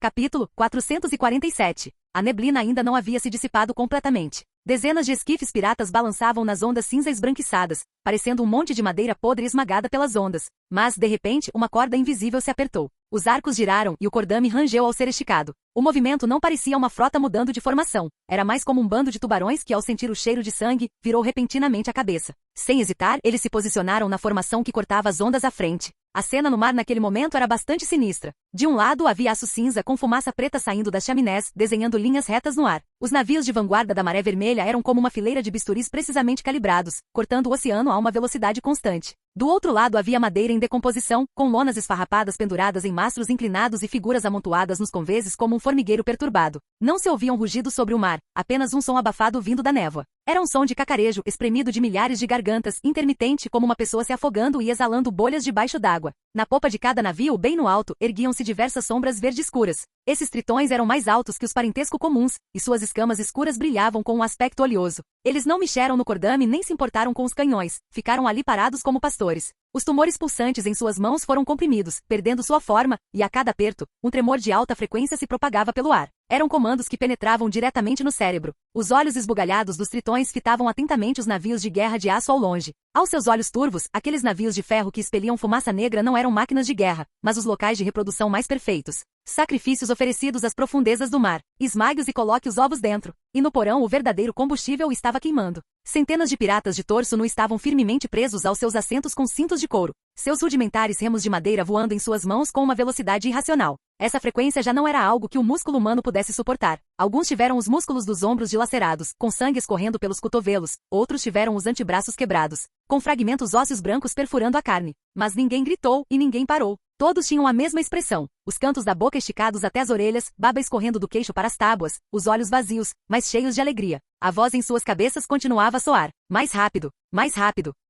S1: Capítulo 447. A neblina ainda não havia se dissipado completamente. Dezenas de esquifes piratas balançavam nas ondas cinza esbranquiçadas, parecendo um monte de madeira podre esmagada pelas ondas. Mas, de repente, uma corda invisível se apertou. Os arcos giraram e o cordame rangeu ao ser esticado. O movimento não parecia uma frota mudando de formação. Era mais como um bando de tubarões que, ao sentir o cheiro de sangue, virou repentinamente a cabeça. Sem hesitar, eles se posicionaram na formação que cortava as ondas à frente. A cena no mar naquele momento era bastante sinistra. De um lado havia aço cinza com fumaça preta saindo das chaminés, desenhando linhas retas no ar. Os navios de vanguarda da Maré Vermelha eram como uma fileira de bisturis precisamente calibrados, cortando o oceano a uma velocidade constante. Do outro lado havia madeira em decomposição, com lonas esfarrapadas penduradas em mastros inclinados e figuras amontoadas nos conveses como um formigueiro perturbado. Não se ouviam rugidos sobre o mar, apenas um som abafado vindo da névoa. Era um som de cacarejo, espremido de milhares de gargantas, intermitente como uma pessoa se afogando e exalando bolhas debaixo d'água. Na popa de cada navio, bem no alto, erguiam-se diversas sombras verde escuras. Esses tritões eram mais altos que os parentesco comuns, e suas escamas escuras brilhavam com um aspecto oleoso. Eles não mexeram no cordame nem se importaram com os canhões, ficaram ali parados como pastores. Os tumores pulsantes em suas mãos foram comprimidos, perdendo sua forma, e a cada aperto, um tremor de alta frequência se propagava pelo ar. Eram comandos que penetravam diretamente no cérebro. Os olhos esbugalhados dos tritões fitavam atentamente os navios de guerra de aço ao longe. Aos seus olhos turvos, aqueles navios de ferro que expeliam fumaça negra não eram máquinas de guerra, mas os locais de reprodução mais perfeitos. Sacrifícios oferecidos às profundezas do mar. Esmague-os e coloque os ovos dentro. E no porão o verdadeiro combustível estava queimando. Centenas de piratas de torso nu estavam firmemente presos aos seus assentos com cintos de couro. Seus rudimentares remos de madeira voando em suas mãos com uma velocidade irracional. Essa frequência já não era algo que o músculo humano pudesse suportar. Alguns tiveram os músculos dos ombros dilacerados, com sangue escorrendo pelos cotovelos. Outros tiveram os antebraços quebrados, com fragmentos ósseos brancos perfurando a carne. Mas ninguém gritou e ninguém parou. Todos tinham a mesma expressão, os cantos da boca esticados até as orelhas, baba escorrendo do queixo para as tábuas, os olhos vazios, mas cheios de alegria. A voz em suas cabeças continuava a soar. Mais rápido,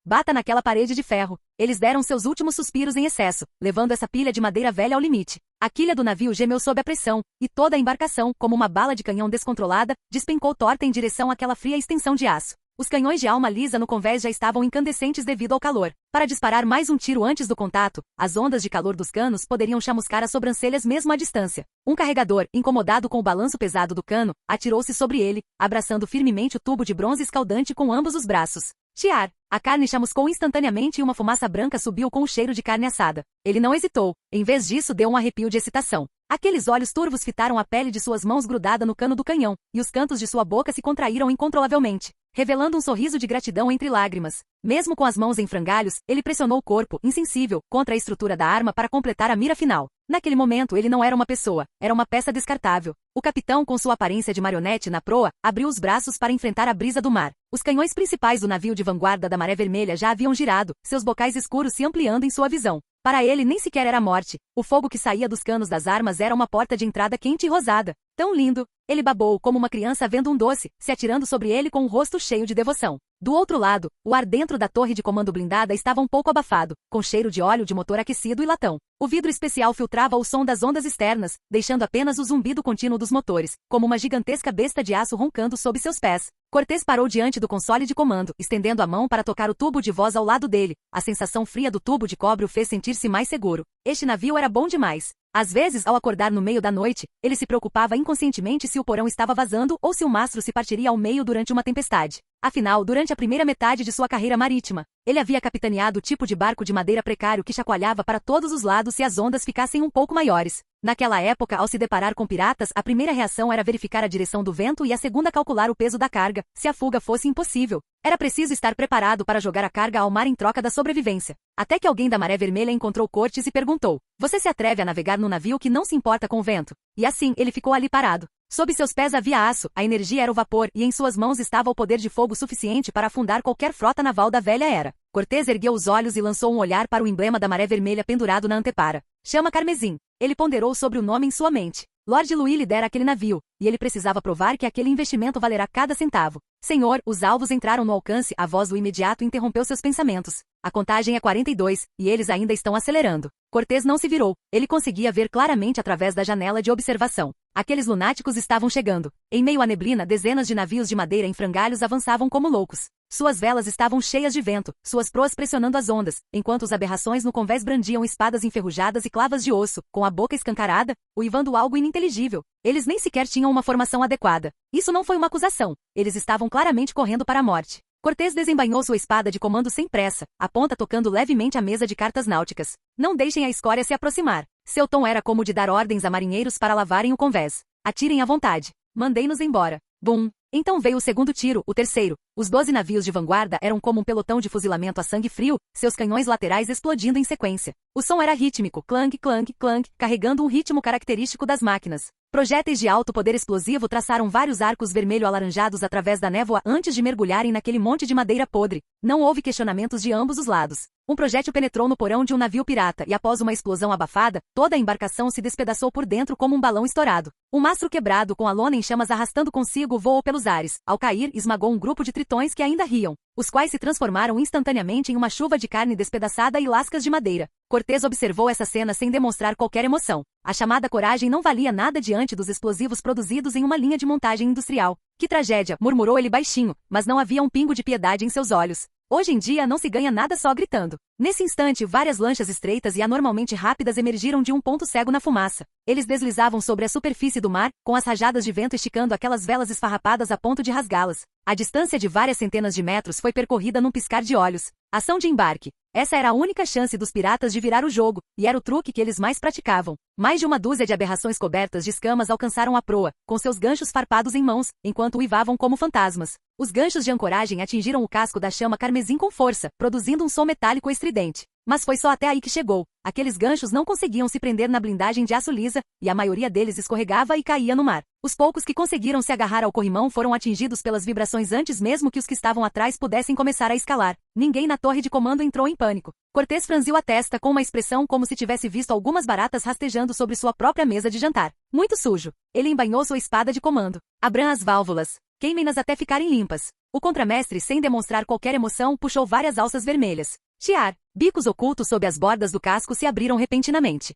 S1: bata naquela parede de ferro. Eles deram seus últimos suspiros em excesso, levando essa pilha de madeira velha ao limite. A quilha do navio gemeu sob a pressão, e toda a embarcação, como uma bala de canhão descontrolada, despencou torta em direção àquela fria extensão de aço. Os canhões de alma lisa no convés já estavam incandescentes devido ao calor. Para disparar mais um tiro antes do contato, as ondas de calor dos canos poderiam chamuscar as sobrancelhas mesmo à distância. Um carregador, incomodado com o balanço pesado do cano, atirou-se sobre ele, abraçando firmemente o tubo de bronze escaldante com ambos os braços. Chiar! A carne chamuscou instantaneamente e uma fumaça branca subiu com o cheiro de carne assada. Ele não hesitou. Em vez disso, deu um arrepio de excitação. Aqueles olhos turvos fitaram a pele de suas mãos grudada no cano do canhão, e os cantos de sua boca se contraíram incontrolavelmente, revelando um sorriso de gratidão entre lágrimas. Mesmo com as mãos em frangalhos, ele pressionou o corpo, insensível, contra a estrutura da arma para completar a mira final. Naquele momento ele não era uma pessoa, era uma peça descartável. O capitão, com sua aparência de marionete na proa, abriu os braços para enfrentar a brisa do mar. Os canhões principais do navio de vanguarda da Maré Vermelha já haviam girado, seus bocais escuros se ampliando em sua visão. Para ele nem sequer era morte. O fogo que saía dos canos das armas era uma porta de entrada quente e rosada. Tão lindo! Ele babou como uma criança vendo um doce, se atirando sobre ele com um rosto cheio de devoção. Do outro lado, o ar dentro da torre de comando blindada estava um pouco abafado, com cheiro de óleo de motor aquecido e latão. O vidro especial filtrava o som das ondas externas, deixando apenas o zumbido contínuo dos motores, como uma gigantesca besta de aço roncando sob seus pés. Cortez parou diante do console de comando, estendendo a mão para tocar o tubo de voz ao lado dele. A sensação fria do tubo de cobre o fez sentir-se mais seguro. Este navio era bom demais. Às vezes, ao acordar no meio da noite, ele se preocupava inconscientemente se o porão estava vazando ou se o mastro se partiria ao meio durante uma tempestade. Afinal, durante a primeira metade de sua carreira marítima, ele havia capitaneado o tipo de barco de madeira precário que chacoalhava para todos os lados se as ondas ficassem um pouco maiores. Naquela época, ao se deparar com piratas, a primeira reação era verificar a direção do vento e a segunda calcular o peso da carga, se a fuga fosse impossível. Era preciso estar preparado para jogar a carga ao mar em troca da sobrevivência. Até que alguém da Maré Vermelha encontrou Cortes e perguntou: "Você se atreve a navegar num navio que não se importa com o vento?" E assim, ele ficou ali parado. Sob seus pés havia aço, a energia era o vapor e em suas mãos estava o poder de fogo suficiente para afundar qualquer frota naval da velha era. Cortez ergueu os olhos e lançou um olhar para o emblema da Maré Vermelha pendurado na antepara. Chama Carmesim. Ele ponderou sobre o nome em sua mente. Lord Louis lhe dera aquele navio, e ele precisava provar que aquele investimento valerá cada centavo. Senhor, os alvos entraram no alcance, a voz do imediato interrompeu seus pensamentos. A contagem é 42, e eles ainda estão acelerando. Cortez não se virou. Ele conseguia ver claramente através da janela de observação. Aqueles lunáticos estavam chegando. Em meio à neblina, dezenas de navios de madeira em frangalhos avançavam como loucos. Suas velas estavam cheias de vento, suas proas pressionando as ondas, enquanto os aberrações no convés brandiam espadas enferrujadas e clavas de osso, com a boca escancarada, uivando algo ininteligível. Eles nem sequer tinham uma formação adequada. Isso não foi uma acusação. Eles estavam claramente correndo para a morte. Cortez desembainhou sua espada de comando sem pressa, a ponta tocando levemente a mesa de cartas náuticas. Não deixem a escória se aproximar. Seu tom era como de dar ordens a marinheiros para lavarem o convés. Atirem à vontade. Mandei-nos embora. Bum! Então veio o segundo tiro, o terceiro. Os 12 navios de vanguarda eram como um pelotão de fuzilamento a sangue frio, seus canhões laterais explodindo em sequência. O som era rítmico, clank, clank, clank, carregando um ritmo característico das máquinas. Projéteis de alto poder explosivo traçaram vários arcos vermelho-alaranjados através da névoa antes de mergulharem naquele monte de madeira podre. Não houve questionamentos de ambos os lados. Um projétil penetrou no porão de um navio pirata e após uma explosão abafada, toda a embarcação se despedaçou por dentro como um balão estourado. Um mastro quebrado com a lona em chamas arrastando consigo voou pelos ares. Ao cair, esmagou um grupo de tritões que ainda riam, os quais se transformaram instantaneamente em uma chuva de carne despedaçada e lascas de madeira. Cortez observou essa cena sem demonstrar qualquer emoção. A chamada coragem não valia nada diante dos explosivos produzidos em uma linha de montagem industrial. Que tragédia, murmurou ele baixinho, mas não havia um pingo de piedade em seus olhos. Hoje em dia não se ganha nada só gritando. Nesse instante, várias lanchas estreitas e anormalmente rápidas emergiram de um ponto cego na fumaça. Eles deslizavam sobre a superfície do mar, com as rajadas de vento esticando aquelas velas esfarrapadas a ponto de rasgá-las. A distância de várias centenas de metros foi percorrida num piscar de olhos. Ação de embarque. Essa era a única chance dos piratas de virar o jogo, e era o truque que eles mais praticavam. Mais de uma dúzia de aberrações cobertas de escamas alcançaram a proa, com seus ganchos farpados em mãos, enquanto uivavam como fantasmas. Os ganchos de ancoragem atingiram o casco da chama carmesim com força, produzindo um som metálico estridente. Mas foi só até aí que chegou. Aqueles ganchos não conseguiam se prender na blindagem de aço lisa, e a maioria deles escorregava e caía no mar. Os poucos que conseguiram se agarrar ao corrimão foram atingidos pelas vibrações antes mesmo que os que estavam atrás pudessem começar a escalar. Ninguém na torre de comando entrou em pânico. Cortês franziu a testa com uma expressão como se tivesse visto algumas baratas rastejando sobre sua própria mesa de jantar. Muito sujo. Ele embainhou sua espada de comando. Abram as válvulas. Queimem-nas até ficarem limpas. O contramestre, sem demonstrar qualquer emoção, puxou várias alças vermelhas. Chiar. Bicos ocultos sob as bordas do casco se abriram repentinamente.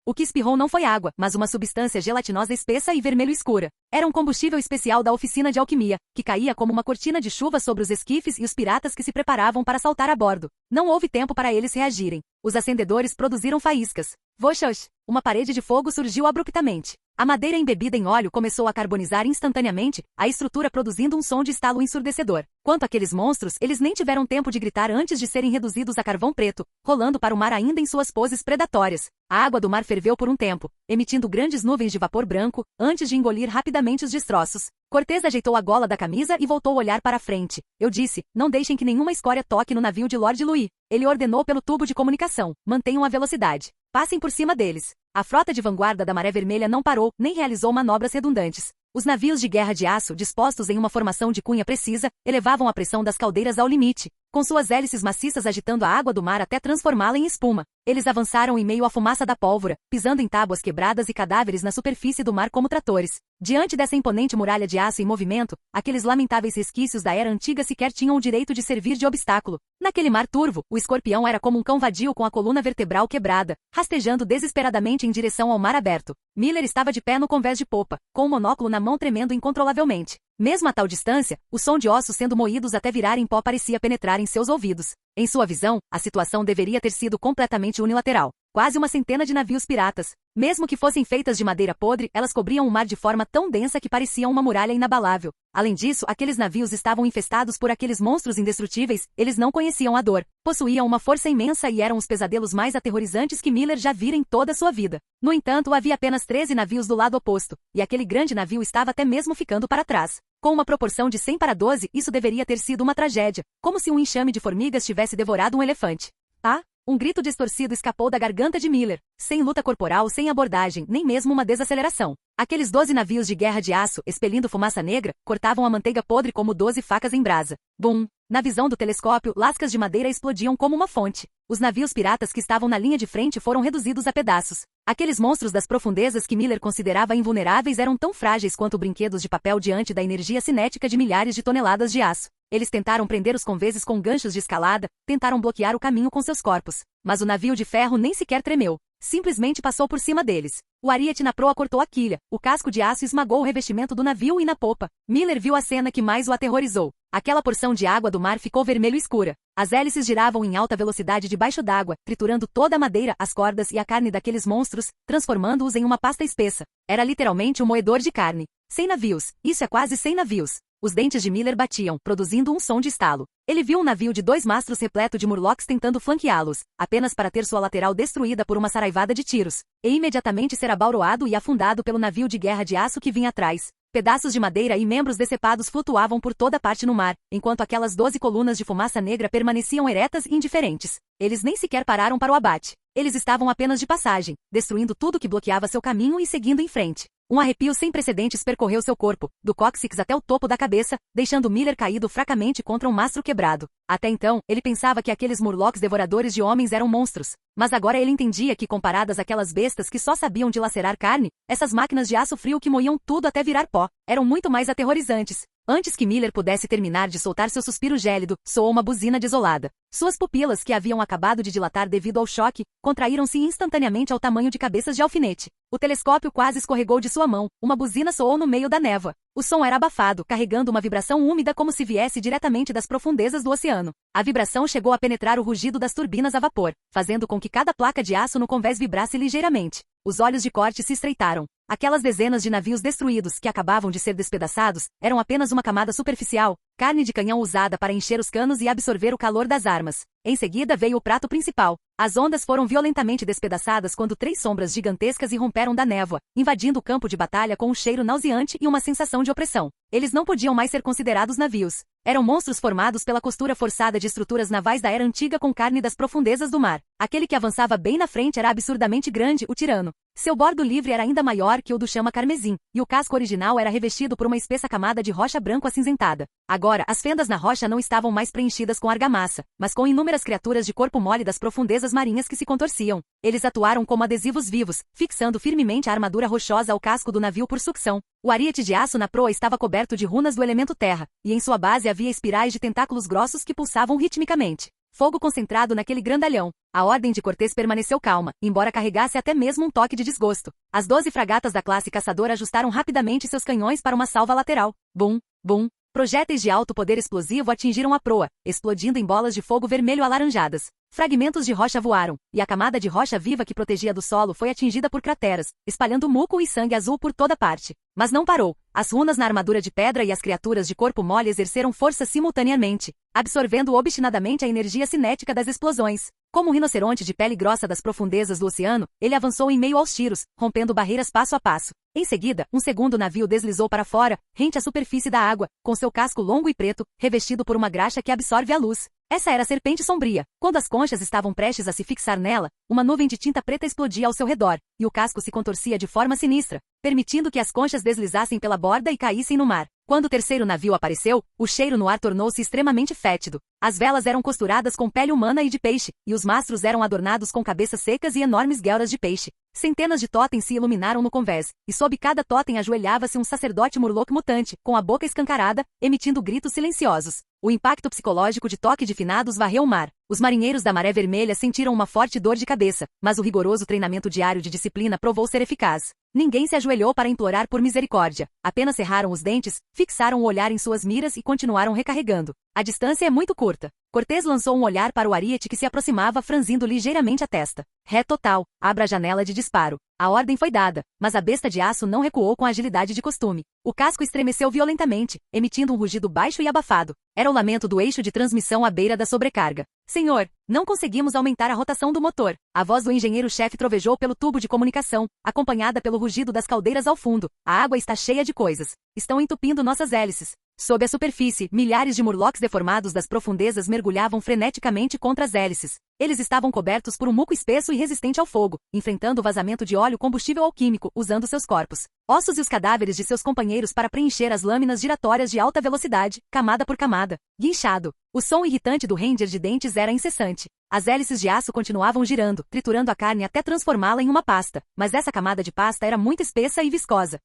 S1: O que espirrou não foi água, mas uma substância gelatinosa espessa e vermelho escura. Era um combustível especial da oficina de alquimia, que caía como uma cortina de chuva sobre os esquifes e os piratas que se preparavam para saltar a bordo. Não houve tempo para eles reagirem. Os acendedores produziram faíscas. Voxox! Uma parede de fogo surgiu abruptamente. A madeira embebida em óleo começou a carbonizar instantaneamente, a estrutura produzindo um som de estalo ensurdecedor. Quanto àqueles monstros, eles nem tiveram tempo de gritar antes de serem reduzidos a carvão preto, rolando para o mar ainda em suas poses predatórias. A água do mar ferveu por um tempo, emitindo grandes nuvens de vapor branco, antes de engolir rapidamente os destroços. Cortês ajeitou a gola da camisa e voltou a olhar para a frente. Eu disse, não deixem que nenhuma escória toque no navio de Lord Louis. Ele ordenou pelo tubo de comunicação. Mantenham a velocidade. Passem por cima deles. A frota de vanguarda da Maré Vermelha não parou, nem realizou manobras redundantes. Os navios de guerra de aço, dispostos em uma formação de cunha precisa, elevavam a pressão das caldeiras ao limite, com suas hélices maciças agitando a água do mar até transformá-la em espuma. Eles avançaram em meio à fumaça da pólvora, pisando em tábuas quebradas e cadáveres na superfície do mar como tratores. Diante dessa imponente muralha de aço em movimento, aqueles lamentáveis resquícios da era antiga sequer tinham o direito de servir de obstáculo. Naquele mar turvo, o escorpião era como um cão vadio com a coluna vertebral quebrada, rastejando desesperadamente em direção ao mar aberto. Miller estava de pé no convés de popa, com o monóculo na mão tremendo incontrolavelmente. Mesmo a tal distância, o som de ossos sendo moídos até virarem pó parecia penetrar em seus ouvidos. Em sua visão, a situação deveria ter sido completamente unilateral. Quase uma centena de navios piratas. Mesmo que fossem feitas de madeira podre, elas cobriam o mar de forma tão densa que pareciam uma muralha inabalável. Além disso, aqueles navios estavam infestados por aqueles monstros indestrutíveis, eles não conheciam a dor. Possuíam uma força imensa e eram os pesadelos mais aterrorizantes que Miller já vira em toda a sua vida. No entanto, havia apenas 13 navios do lado oposto, e aquele grande navio estava até mesmo ficando para trás. Com uma proporção de 100 para 12, isso deveria ter sido uma tragédia, como se um enxame de formigas tivesse devorado um elefante. Ah! Um grito distorcido escapou da garganta de Miller, sem luta corporal, sem abordagem, nem mesmo uma desaceleração. Aqueles 12 navios de guerra de aço, expelindo fumaça negra, cortavam a manteiga podre como 12 facas em brasa. Bum! Na visão do telescópio, lascas de madeira explodiam como uma fonte. Os navios piratas que estavam na linha de frente foram reduzidos a pedaços. Aqueles monstros das profundezas que Miller considerava invulneráveis eram tão frágeis quanto brinquedos de papel diante da energia cinética de milhares de toneladas de aço. Eles tentaram prender os conveses com ganchos de escalada, tentaram bloquear o caminho com seus corpos. Mas o navio de ferro nem sequer tremeu. Simplesmente passou por cima deles. O ariete na proa cortou a quilha. O casco de aço esmagou o revestimento do navio e na popa. Miller viu a cena que mais o aterrorizou. Aquela porção de água do mar ficou vermelho escura. As hélices giravam em alta velocidade debaixo d'água, triturando toda a madeira, as cordas e a carne daqueles monstros, transformando-os em uma pasta espessa. Era literalmente um moedor de carne. 100 navios. Isso é quase 100 navios. Os dentes de Miller batiam, produzindo um som de estalo. Ele viu um navio de 2 mastros repleto de murlocs tentando flanqueá-los, apenas para ter sua lateral destruída por uma saraivada de tiros, e imediatamente ser abauroado e afundado pelo navio de guerra de aço que vinha atrás. Pedaços de madeira e membros decepados flutuavam por toda parte no mar, enquanto aquelas 12 colunas de fumaça negra permaneciam eretas e indiferentes. Eles nem sequer pararam para o abate. Eles estavam apenas de passagem, destruindo tudo que bloqueava seu caminho e seguindo em frente. Um arrepio sem precedentes percorreu seu corpo, do cóccix até o topo da cabeça, deixando Miller caído fracamente contra um mastro quebrado. Até então, ele pensava que aqueles murlocs devoradores de homens eram monstros. Mas agora ele entendia que, comparadas àquelas bestas que só sabiam dilacerar carne, essas máquinas de aço frio que moíam tudo até virar pó, eram muito mais aterrorizantes. Antes que Miller pudesse terminar de soltar seu suspiro gélido, soou uma buzina desolada. Suas pupilas, que haviam acabado de dilatar devido ao choque, contraíram-se instantaneamente ao tamanho de cabeças de alfinete. O telescópio quase escorregou de sua mão. Uma buzina soou no meio da névoa. O som era abafado, carregando uma vibração úmida como se viesse diretamente das profundezas do oceano. A vibração chegou a penetrar o rugido das turbinas a vapor, fazendo com que cada placa de aço no convés vibrasse ligeiramente. Os olhos de Corte se estreitaram. Aquelas dezenas de navios destruídos que acabavam de ser despedaçados eram apenas uma camada superficial, carne de canhão usada para encher os canos e absorver o calor das armas. Em seguida veio o prato principal. As ondas foram violentamente despedaçadas quando 3 sombras gigantescas irromperam da névoa, invadindo o campo de batalha com um cheiro nauseante e uma sensação de opressão. Eles não podiam mais ser considerados navios. Eram monstros formados pela costura forçada de estruturas navais da era antiga com carne das profundezas do mar. Aquele que avançava bem na frente era absurdamente grande, o tirano. Seu bordo livre era ainda maior que o do chama carmesim, e o casco original era revestido por uma espessa camada de rocha branco acinzentada. Agora, as fendas na rocha não estavam mais preenchidas com argamassa, mas com inúmeras criaturas de corpo mole das profundezas marinhas que se contorciam. Eles atuaram como adesivos vivos, fixando firmemente a armadura rochosa ao casco do navio por sucção. O ariete de aço na proa estava coberto de runas do elemento terra, e em sua base havia espirais de tentáculos grossos que pulsavam ritmicamente. Fogo concentrado naquele grandalhão. A ordem de Cortês permaneceu calma, embora carregasse até mesmo um toque de desgosto. As 12 fragatas da classe caçador ajustaram rapidamente seus canhões para uma salva lateral. Bum, bum. Projéteis de alto poder explosivo atingiram a proa, explodindo em bolas de fogo vermelho alaranjadas. Fragmentos de rocha voaram, e a camada de rocha viva que protegia do solo foi atingida por crateras, espalhando muco e sangue azul por toda parte. Mas não parou. As runas na armadura de pedra e as criaturas de corpo mole exerceram força simultaneamente, absorvendo obstinadamente a energia cinética das explosões. Como um rinoceronte de pele grossa das profundezas do oceano, ele avançou em meio aos tiros, rompendo barreiras passo a passo. Em seguida, um segundo navio deslizou para fora, rente à superfície da água, com seu casco longo e preto, revestido por uma graxa que absorve a luz. Essa era a serpente sombria. Quando as conchas estavam prestes a se fixar nela, uma nuvem de tinta preta explodia ao seu redor, e o casco se contorcia de forma sinistra, permitindo que as conchas deslizassem pela borda e caíssem no mar. Quando o terceiro navio apareceu, o cheiro no ar tornou-se extremamente fétido. As velas eram costuradas com pele humana e de peixe, e os mastros eram adornados com cabeças secas e enormes guelras de peixe. Centenas de totens se iluminaram no convés, e sob cada totem ajoelhava-se um sacerdote murloc mutante, com a boca escancarada, emitindo gritos silenciosos. O impacto psicológico de toque de finados varreu o mar. Os marinheiros da Maré Vermelha sentiram uma forte dor de cabeça, mas o rigoroso treinamento diário de disciplina provou ser eficaz. Ninguém se ajoelhou para implorar por misericórdia. Apenas cerraram os dentes, fixaram o olhar em suas miras e continuaram recarregando. A distância é muito curta. Cortês lançou um olhar para o ariete que se aproximava, franzindo ligeiramente a testa. Ré total. Abra a janela de disparo. A ordem foi dada, mas a besta de aço não recuou com a agilidade de costume. O casco estremeceu violentamente, emitindo um rugido baixo e abafado. Era o lamento do eixo de transmissão à beira da sobrecarga. Senhor, não conseguimos aumentar a rotação do motor. A voz do engenheiro-chefe trovejou pelo tubo de comunicação, acompanhada pelo rugido das caldeiras ao fundo. A água está cheia de coisas. Estão entupindo nossas hélices. Sob a superfície, milhares de murlocs deformados das profundezas mergulhavam freneticamente contra as hélices. Eles estavam cobertos por um muco espesso e resistente ao fogo, enfrentando o vazamento de óleo combustível alquímico, usando seus corpos, ossos e os cadáveres de seus companheiros para preencher as lâminas giratórias de alta velocidade, camada por camada. Guinchado. O som irritante do render de dentes era incessante. As hélices de aço continuavam girando, triturando a carne até transformá-la em uma pasta, mas essa camada de pasta era muito espessa e viscosa.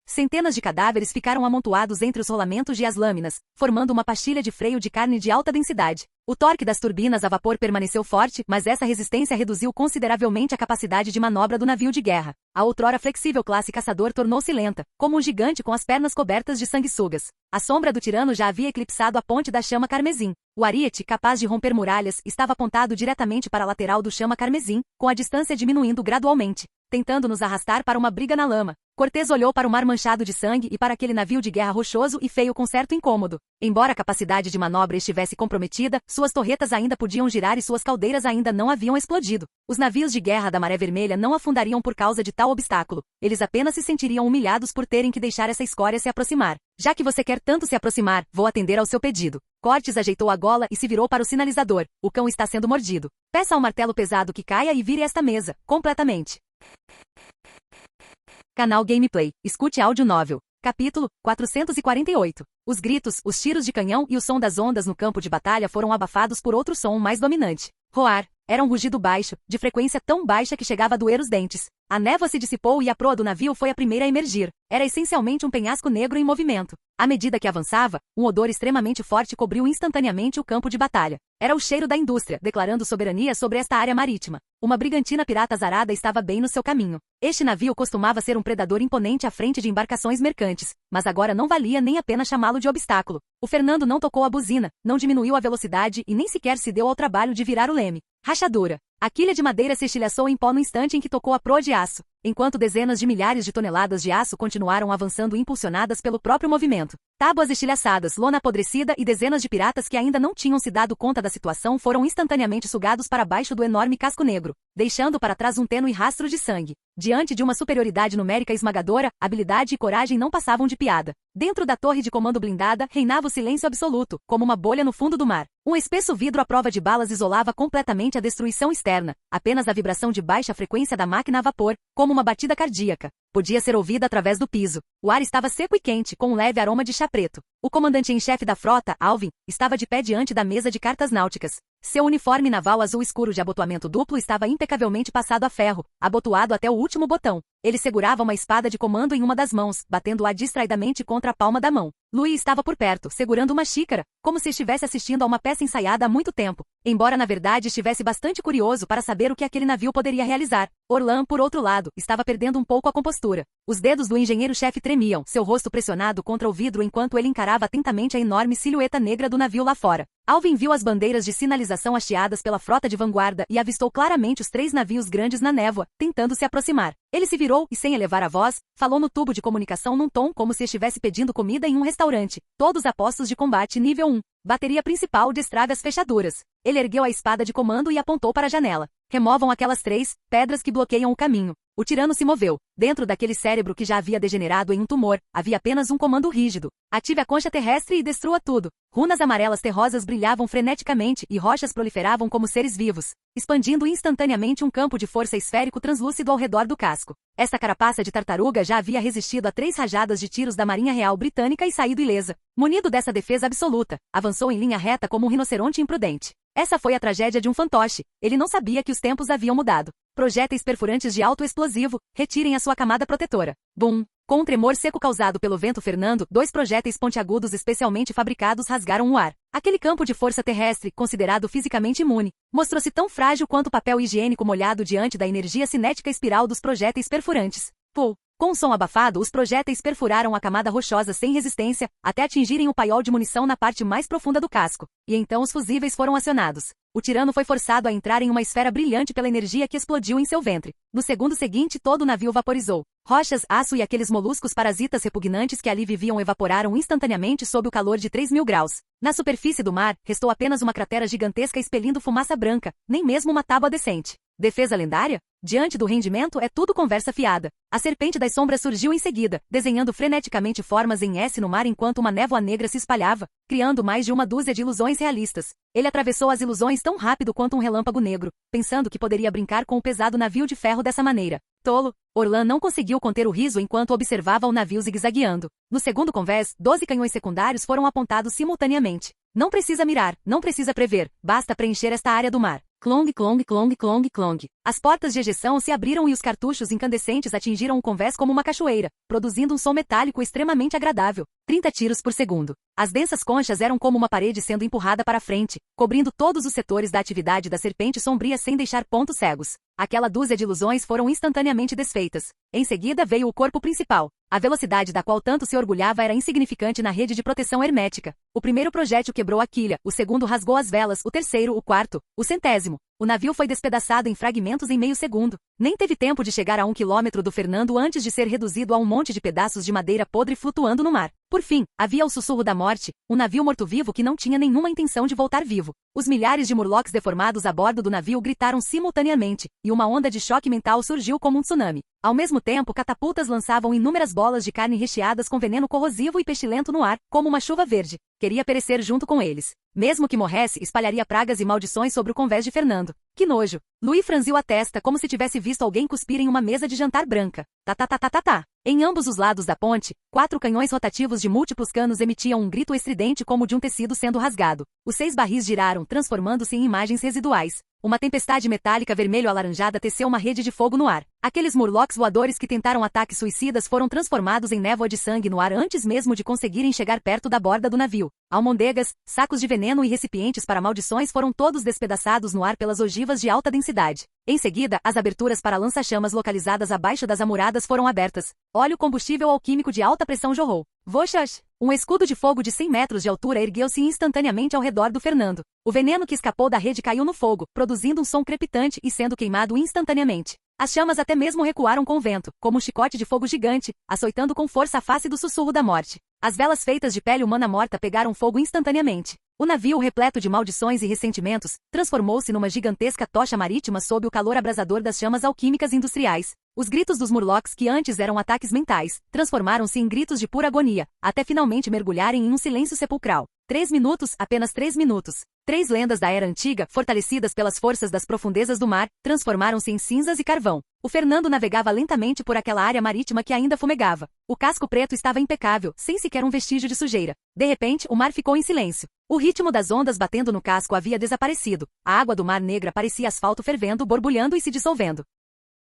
S1: Centenas de cadáveres ficaram amontoados entre os rolamentos e as lâminas, formando uma pastilha de freio de carne de alta densidade. O torque das turbinas a vapor permaneceu forte, mas essa resistência reduziu consideravelmente a capacidade de manobra do navio de guerra. A outrora flexível classe caçador tornou-se lenta, como um gigante com as pernas cobertas de sanguessugas. A sombra do tirano já havia eclipsado a ponte da chama carmesim. O ariete, capaz de romper muralhas, estava apontado diretamente para a lateral do chama carmesim, com a distância diminuindo gradualmente, tentando nos arrastar para uma briga na lama. Cortês olhou para o mar manchado de sangue e para aquele navio de guerra rochoso e feio com certo incômodo. Embora a capacidade de manobra estivesse comprometida, suas torretas ainda podiam girar e suas caldeiras ainda não haviam explodido. Os navios de guerra da Maré Vermelha não afundariam por causa de tal obstáculo. Eles apenas se sentiriam humilhados por terem que deixar essa escória se aproximar. Já que você quer tanto se aproximar, vou atender ao seu pedido. Cortes ajeitou a gola e se virou para o sinalizador. O cão está sendo mordido. Peça ao martelo pesado que caia e vire esta mesa, completamente. Canal Gameplay. Escute áudio novel. Capítulo 448. Os gritos, os tiros de canhão e o som das ondas no campo de batalha foram abafados por outro som mais dominante. Roar. Era um rugido baixo, de frequência tão baixa que chegava a doer os dentes. A névoa se dissipou e a proa do navio foi a primeira a emergir. Era essencialmente um penhasco negro em movimento. À medida que avançava, um odor extremamente forte cobriu instantaneamente o campo de batalha. Era o cheiro da indústria, declarando soberania sobre esta área marítima. Uma brigantina pirata azarada estava bem no seu caminho. Este navio costumava ser um predador imponente à frente de embarcações mercantes, mas agora não valia nem a pena chamá-lo de obstáculo. O Fernando não tocou a buzina, não diminuiu a velocidade e nem sequer se deu ao trabalho de virar o leme. Rachadura. A quilha de madeira se estilhaçou em pó no instante em que tocou a proa de aço, enquanto dezenas de milhares de toneladas de aço continuaram avançando impulsionadas pelo próprio movimento. Tábuas estilhaçadas, lona apodrecida e dezenas de piratas que ainda não tinham se dado conta da situação foram instantaneamente sugados para baixo do enorme casco negro, deixando para trás um tênue rastro de sangue. Diante de uma superioridade numérica esmagadora, habilidade e coragem não passavam de piada. Dentro da torre de comando blindada, reinava o silêncio absoluto, como uma bolha no fundo do mar. Um espesso vidro à prova de balas isolava completamente a destruição externa, apenas a vibração de baixa frequência da máquina a vapor, como uma batida cardíaca, podia ser ouvida através do piso. O ar estava seco e quente, com um leve aroma de chá preto. O comandante-em-chefe da frota, Alvin, estava de pé diante da mesa de cartas náuticas. Seu uniforme naval azul escuro de abotoamento duplo estava impecavelmente passado a ferro, abotoado até o último botão. Ele segurava uma espada de comando em uma das mãos, batendo-a distraidamente contra a palma da mão. Louis estava por perto, segurando uma xícara, como se estivesse assistindo a uma peça ensaiada há muito tempo, embora na verdade estivesse bastante curioso para saber o que aquele navio poderia realizar. Orlan, por outro lado, estava perdendo um pouco a compostura. Os dedos do engenheiro-chefe tremiam, seu rosto pressionado contra o vidro enquanto ele encarava atentamente a enorme silhueta negra do navio lá fora. Alvin viu as bandeiras de sinalização hasteadas pela frota de vanguarda e avistou claramente os 3 navios grandes na névoa, tentando se aproximar. Ele se virou e, sem elevar a voz, falou no tubo de comunicação num tom como se estivesse pedindo comida em um restaurante. Todos a postos de combate nível 1. Bateria principal destrave as fechaduras. Ele ergueu a espada de comando e apontou para a janela. Removam aquelas 3 pedras que bloqueiam o caminho. O tirano se moveu. Dentro daquele cérebro que já havia degenerado em um tumor, havia apenas um comando rígido. Ative a concha terrestre e destrua tudo. Runas amarelas terrosas brilhavam freneticamente e rochas proliferavam como seres vivos, expandindo instantaneamente um campo de força esférico translúcido ao redor do casco. Esta carapaça de tartaruga já havia resistido a 3 rajadas de tiros da Marinha Real Britânica e saído ilesa. Munido dessa defesa absoluta, avançou em linha reta como um rinoceronte imprudente. Essa foi a tragédia de um fantoche. Ele não sabia que os tempos haviam mudado. Projéteis perfurantes de alto explosivo, retirem a sua camada protetora. Bum! Com um tremor seco causado pelo vento Fernando, 2 projéteis pontiagudos especialmente fabricados rasgaram o ar. Aquele campo de força terrestre, considerado fisicamente imune, mostrou-se tão frágil quanto papel higiênico molhado diante da energia cinética espiral dos projéteis perfurantes. Pum! Com um som abafado, os projéteis perfuraram a camada rochosa sem resistência, até atingirem o paiol de munição na parte mais profunda do casco. E então os fusíveis foram acionados. O tirano foi forçado a entrar em uma esfera brilhante pela energia que explodiu em seu ventre. No segundo seguinte, todo o navio vaporizou. Rochas, aço e aqueles moluscos parasitas repugnantes que ali viviam evaporaram instantaneamente sob o calor de 3.000 graus. Na superfície do mar, restou apenas uma cratera gigantesca expelindo fumaça branca, nem mesmo uma tábua decente. Defesa lendária? Diante do rendimento é tudo conversa fiada. A serpente das sombras surgiu em seguida, desenhando freneticamente formas em S no mar enquanto uma névoa negra se espalhava, criando mais de uma dúzia de ilusões realistas. Ele atravessou as ilusões tão rápido quanto um relâmpago negro, pensando que poderia brincar com o pesado navio de ferro dessa maneira. Tolo! Orlan não conseguiu conter o riso enquanto observava o navio zigue-zagueando. No segundo convés, 12 canhões secundários foram apontados simultaneamente. Não precisa mirar, não precisa prever, basta preencher esta área do mar. Clong, clong, clong, clong, clong. As portas de ejeção se abriram e os cartuchos incandescentes atingiram o convés como uma cachoeira, produzindo um som metálico extremamente agradável. 30 tiros por segundo. As densas conchas eram como uma parede sendo empurrada para frente, cobrindo todos os setores da atividade da serpente sombria sem deixar pontos cegos. Aquela dúzia de ilusões foram instantaneamente desfeitas. Em seguida veio o corpo principal. A velocidade da qual tanto se orgulhava era insignificante na rede de proteção hermética. O primeiro projétil quebrou a quilha, o segundo rasgou as velas, o terceiro, o quarto, o 100º. O navio foi despedaçado em fragmentos em meio segundo. Nem teve tempo de chegar a 1 quilômetro do Fernando antes de ser reduzido a um monte de pedaços de madeira podre flutuando no mar. Por fim, havia o sussurro da morte, um navio morto-vivo que não tinha nenhuma intenção de voltar vivo. Os milhares de murlocs deformados a bordo do navio gritaram simultaneamente, e uma onda de choque mental surgiu como um tsunami. Ao mesmo tempo, catapultas lançavam inúmeras bolas de carne recheadas com veneno corrosivo e pestilento no ar, como uma chuva verde. Queria perecer junto com eles. Mesmo que morresse, espalharia pragas e maldições sobre o convés de Fernando. Que nojo! Louis franziu a testa como se tivesse visto alguém cuspir em uma mesa de jantar branca. Tá. Em ambos os lados da ponte, 4 canhões rotativos de múltiplos canos emitiam um grito estridente como de um tecido sendo rasgado. Os 6 barris giraram, transformando-se em imagens residuais. uma tempestade metálica vermelho-alaranjada teceu uma rede de fogo no ar. Aqueles Murlocs voadores que tentaram ataques suicidas foram transformados em névoa de sangue no ar antes mesmo de conseguirem chegar perto da borda do navio. Almôndegas, sacos de veneno e recipientes para maldições foram todos despedaçados no ar pelas ogivas de alta densidade. Em seguida, as aberturas para lança-chamas localizadas abaixo das amuradas foram abertas. Óleo combustível alquímico de alta pressão jorrou. Voxas! Um escudo de fogo de 100 metros de altura ergueu-se instantaneamente ao redor do Fernando. O veneno que escapou da rede caiu no fogo, produzindo um som crepitante e sendo queimado instantaneamente. As chamas até mesmo recuaram com o vento, como um chicote de fogo gigante, açoitando com força a face do sussurro da morte. As velas feitas de pele humana morta pegaram fogo instantaneamente. O navio, repleto de maldições e ressentimentos, transformou-se numa gigantesca tocha marítima sob o calor abrasador das chamas alquímicas industriais. Os gritos dos Murlocs, que antes eram ataques mentais, transformaram-se em gritos de pura agonia, até finalmente mergulharem em um silêncio sepulcral. 3 minutos, apenas 3 minutos. 3 lendas da Era Antiga, fortalecidas pelas forças das profundezas do mar, transformaram-se em cinzas e carvão. O Fernando navegava lentamente por aquela área marítima que ainda fumegava. O casco preto estava impecável, sem sequer um vestígio de sujeira. De repente, o mar ficou em silêncio. O ritmo das ondas batendo no casco havia desaparecido. A água do mar negra parecia asfalto fervendo, borbulhando e se dissolvendo.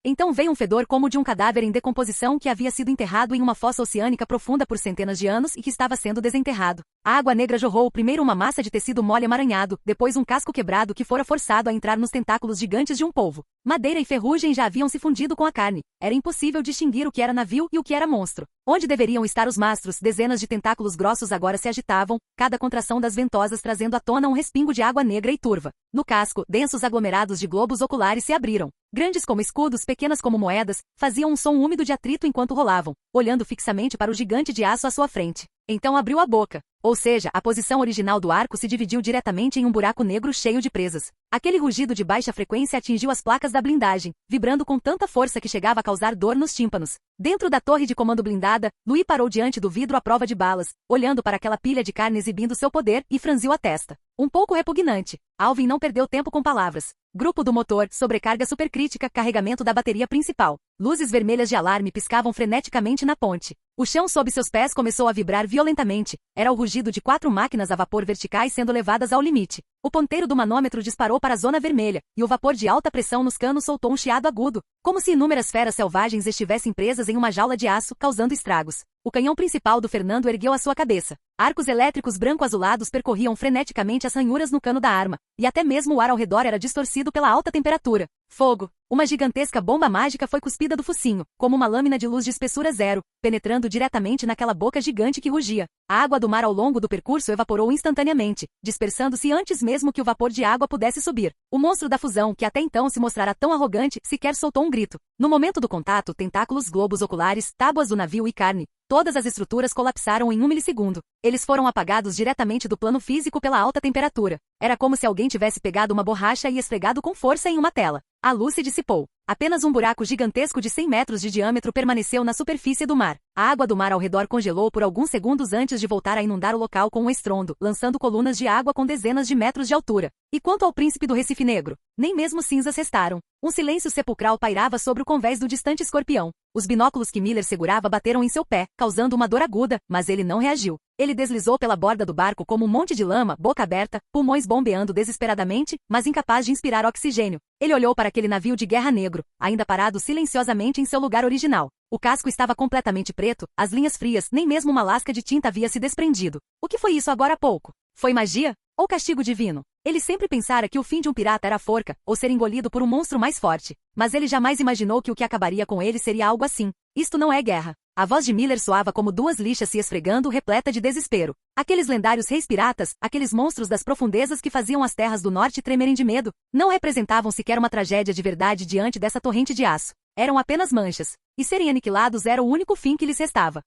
S1: Então veio um fedor como de um cadáver em decomposição que havia sido enterrado em uma fossa oceânica profunda por centenas de anos e que estava sendo desenterrado. A água negra jorrou primeiro uma massa de tecido mole emaranhado, depois um casco quebrado que fora forçado a entrar nos tentáculos gigantes de um polvo. Madeira e ferrugem já haviam se fundido com a carne. Era impossível distinguir o que era navio e o que era monstro. Onde deveriam estar os mastros, dezenas de tentáculos grossos agora se agitavam, cada contração das ventosas trazendo à tona um respingo de água negra e turva. No casco, densos aglomerados de globos oculares se abriram. Grandes como escudos, pequenas como moedas, faziam um som úmido de atrito enquanto rolavam, olhando fixamente para o gigante de aço à sua frente. Então abriu a boca. Ou seja, a posição original do arco se dividiu diretamente em um buraco negro cheio de presas. Aquele rugido de baixa frequência atingiu as placas da blindagem, vibrando com tanta força que chegava a causar dor nos tímpanos. Dentro da torre de comando blindada, Louis parou diante do vidro à prova de balas, olhando para aquela pilha de carne exibindo seu poder, e franziu a testa. Um pouco repugnante. Alvin não perdeu tempo com palavras. Grupo do motor, sobrecarga supercrítica, carregamento da bateria principal. Luzes vermelhas de alarme piscavam freneticamente na ponte. O chão sob seus pés começou a vibrar violentamente. Era o rugido de 4 máquinas a vapor verticais sendo levadas ao limite. O ponteiro do manômetro disparou para a zona vermelha, e o vapor de alta pressão nos canos soltou um chiado agudo, como se inúmeras feras selvagens estivessem presas em uma jaula de aço, causando estragos. O canhão principal do Fernando ergueu a sua cabeça. Arcos elétricos branco-azulados percorriam freneticamente as ranhuras no cano da arma, e até mesmo o ar ao redor era distorcido pela alta temperatura. Fogo! Uma gigantesca bomba mágica foi cuspida do focinho, como uma lâmina de luz de espessura zero, penetrando diretamente naquela boca gigante que rugia. A água do mar ao longo do percurso evaporou instantaneamente, dispersando-se antes mesmo que o vapor de água pudesse subir. O monstro da fusão, que até então se mostrara tão arrogante, sequer soltou um grito. No momento do contato, tentáculos, globos oculares, tábuas do navio e carne, todas as estruturas colapsaram em 1 milissegundo. Eles foram apagados diretamente do plano físico pela alta temperatura. Era como se alguém tivesse pegado uma borracha e esfregado com força em uma tela. A luz se dissipou. Apenas um buraco gigantesco de 100 metros de diâmetro permaneceu na superfície do mar. A água do mar ao redor congelou por alguns segundos antes de voltar a inundar o local com um estrondo, lançando colunas de água com dezenas de metros de altura. E quanto ao príncipe do Recife Negro? Nem mesmo cinzas restaram. Um silêncio sepulcral pairava sobre o convés do distante escorpião. Os binóculos que Miller segurava bateram em seu pé, causando uma dor aguda, mas ele não reagiu. Ele deslizou pela borda do barco como um monte de lama, boca aberta, pulmões bombeando desesperadamente, mas incapaz de inspirar oxigênio. Ele olhou para aquele navio de guerra negro, ainda parado silenciosamente em seu lugar original. O casco estava completamente preto, as linhas frias, nem mesmo uma lasca de tinta havia se desprendido. O que foi isso agora há pouco? Foi magia? Ou castigo divino? Ele sempre pensara que o fim de um pirata era a forca, ou ser engolido por um monstro mais forte. Mas ele jamais imaginou que o que acabaria com ele seria algo assim. Isto não é guerra. A voz de Miller soava como 2 lixas se esfregando, repleta de desespero. Aqueles lendários reis piratas, aqueles monstros das profundezas que faziam as terras do norte tremerem de medo, não representavam sequer uma tragédia de verdade diante dessa torrente de aço. Eram apenas manchas. E serem aniquilados era o único fim que lhes restava.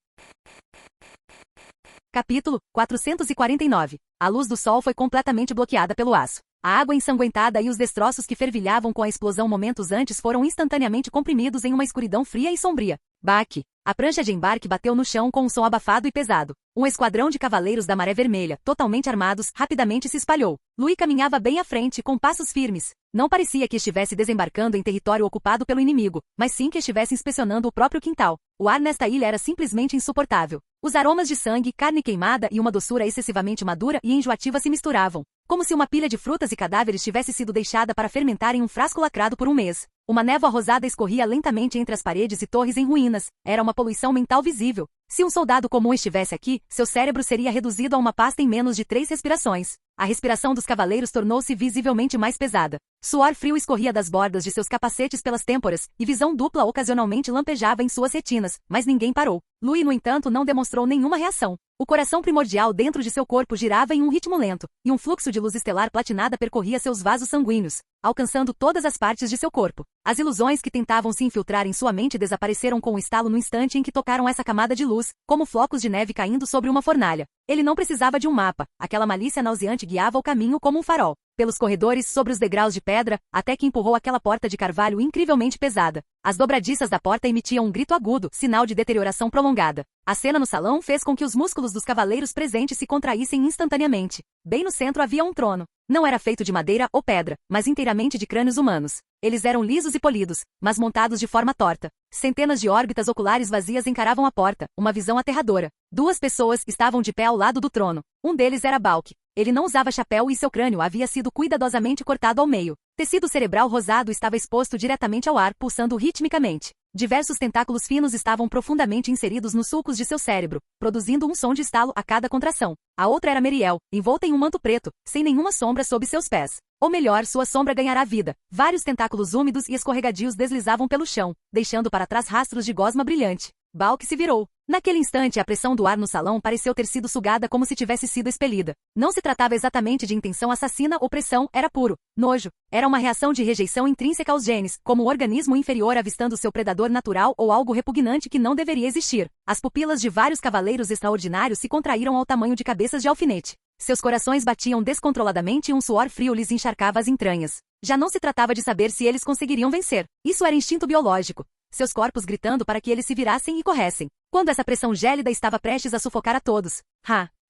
S1: Capítulo 449. A luz do sol foi completamente bloqueada pelo aço. A água ensanguentada e os destroços que fervilhavam com a explosão momentos antes foram instantaneamente comprimidos em uma escuridão fria e sombria. Baque! A prancha de embarque bateu no chão com um som abafado e pesado. Um esquadrão de cavaleiros da Maré Vermelha, totalmente armados, rapidamente se espalhou. Louis caminhava bem à frente, com passos firmes. Não parecia que estivesse desembarcando em território ocupado pelo inimigo, mas sim que estivesse inspecionando o próprio quintal. O ar nesta ilha era simplesmente insuportável. Os aromas de sangue, carne queimada e uma doçura excessivamente madura e enjoativa se misturavam, como se uma pilha de frutas e cadáveres tivesse sido deixada para fermentar em um frasco lacrado por um mês. Uma névoa rosada escorria lentamente entre as paredes e torres em ruínas. Era uma poluição mental visível. Se um soldado comum estivesse aqui, seu cérebro seria reduzido a uma pasta em menos de 3 respirações. A respiração dos cavaleiros tornou-se visivelmente mais pesada. Suor frio escorria das bordas de seus capacetes pelas têmporas, e visão dupla ocasionalmente lampejava em suas retinas, mas ninguém parou. Louis, no entanto, não demonstrou nenhuma reação. O coração primordial dentro de seu corpo girava em um ritmo lento, e um fluxo de luz estelar platinada percorria seus vasos sanguíneos, alcançando todas as partes de seu corpo. As ilusões que tentavam se infiltrar em sua mente desapareceram com um estalo no instante em que tocaram essa camada de luz, como flocos de neve caindo sobre uma fornalha. Ele não precisava de um mapa, aquela malícia nauseante guiava o caminho como um farol. Pelos corredores, sobre os degraus de pedra, até que empurrou aquela porta de carvalho incrivelmente pesada. As dobradiças da porta emitiam um grito agudo, sinal de deterioração prolongada. A cena no salão fez com que os músculos dos cavaleiros presentes se contraíssem instantaneamente. Bem no centro havia um trono. Não era feito de madeira ou pedra, mas inteiramente de crânios humanos. Eles eram lisos e polidos, mas montados de forma torta. Centenas de órbitas oculares vazias encaravam a porta, uma visão aterradora. 2 pessoas estavam de pé ao lado do trono. Um deles era Balk. Ele não usava chapéu e seu crânio havia sido cuidadosamente cortado ao meio. Tecido cerebral rosado estava exposto diretamente ao ar, pulsando ritmicamente. Diversos tentáculos finos estavam profundamente inseridos nos sulcos de seu cérebro, produzindo um som de estalo a cada contração. A outra era Meriel, envolta em um manto preto, sem nenhuma sombra sob seus pés. Ou melhor, sua sombra ganhará vida. Vários tentáculos úmidos e escorregadios deslizavam pelo chão, deixando para trás rastros de gosma brilhante. Balk se virou. Naquele instante, a pressão do ar no salão pareceu ter sido sugada como se tivesse sido expelida. Não se tratava exatamente de intenção assassina ou pressão, era puro nojo. Era uma reação de rejeição intrínseca aos genes, como um organismo inferior avistando seu predador natural ou algo repugnante que não deveria existir. As pupilas de vários cavaleiros extraordinários se contraíram ao tamanho de cabeças de alfinete. Seus corações batiam descontroladamente e um suor frio lhes encharcava as entranhas. Já não se tratava de saber se eles conseguiriam vencer. Isso era instinto biológico. Seus corpos gritando para que eles se virassem e corressem. Quando essa pressão gélida estava prestes a sufocar a todos.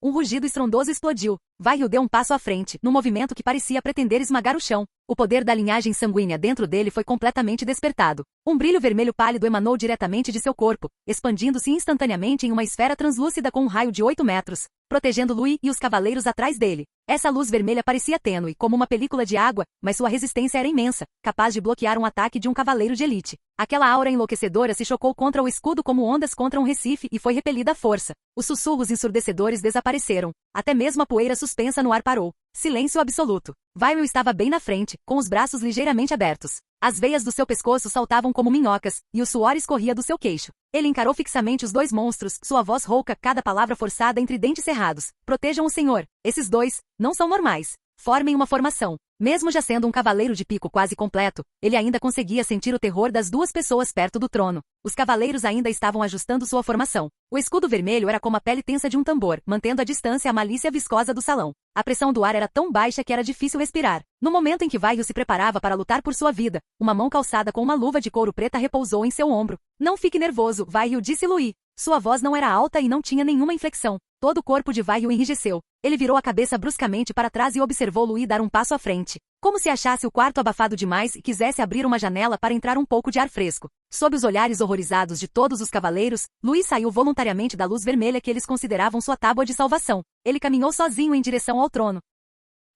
S1: Um rugido estrondoso explodiu. Vairil deu um passo à frente, num movimento que parecia pretender esmagar o chão. O poder da linhagem sanguínea dentro dele foi completamente despertado. Um brilho vermelho pálido emanou diretamente de seu corpo, expandindo-se instantaneamente em uma esfera translúcida com um raio de 8 metros, protegendo Louis e os cavaleiros atrás dele. Essa luz vermelha parecia tênue, como uma película de água, mas sua resistência era imensa, capaz de bloquear um ataque de um cavaleiro de elite. Aquela aura enlouquecedora se chocou contra o escudo como ondas contra um recife e foi repelida à força. Os sussurros ensurdecedores desapareceram. Até mesmo a poeira suspensa no ar parou. Silêncio absoluto. Vairil estava bem na frente, com os braços ligeiramente abertos. As veias do seu pescoço saltavam como minhocas, e o suor escorria do seu queixo. Ele encarou fixamente os 2 monstros, sua voz rouca, cada palavra forçada entre dentes cerrados. Protejam o senhor. Esses 2 não são normais. Formem uma formação. Mesmo já sendo um cavaleiro de pico quase completo, ele ainda conseguia sentir o terror das 2 pessoas perto do trono. Os cavaleiros ainda estavam ajustando sua formação. O escudo vermelho era como a pele tensa de um tambor, mantendo à distância a malícia viscosa do salão. A pressão do ar era tão baixa que era difícil respirar. No momento em que Vairil se preparava para lutar por sua vida, uma mão calçada com uma luva de couro preta repousou em seu ombro. Não fique nervoso, Vairil, disse Louis. Sua voz não era alta e não tinha nenhuma inflexão. Todo o corpo de Vairil enrijeceu. Ele virou a cabeça bruscamente para trás e observou Louis dar um passo à frente. Como se achasse o quarto abafado demais e quisesse abrir uma janela para entrar um pouco de ar fresco. Sob os olhares horrorizados de todos os cavaleiros, Louis saiu voluntariamente da luz vermelha que eles consideravam sua tábua de salvação. Ele caminhou sozinho em direção ao trono.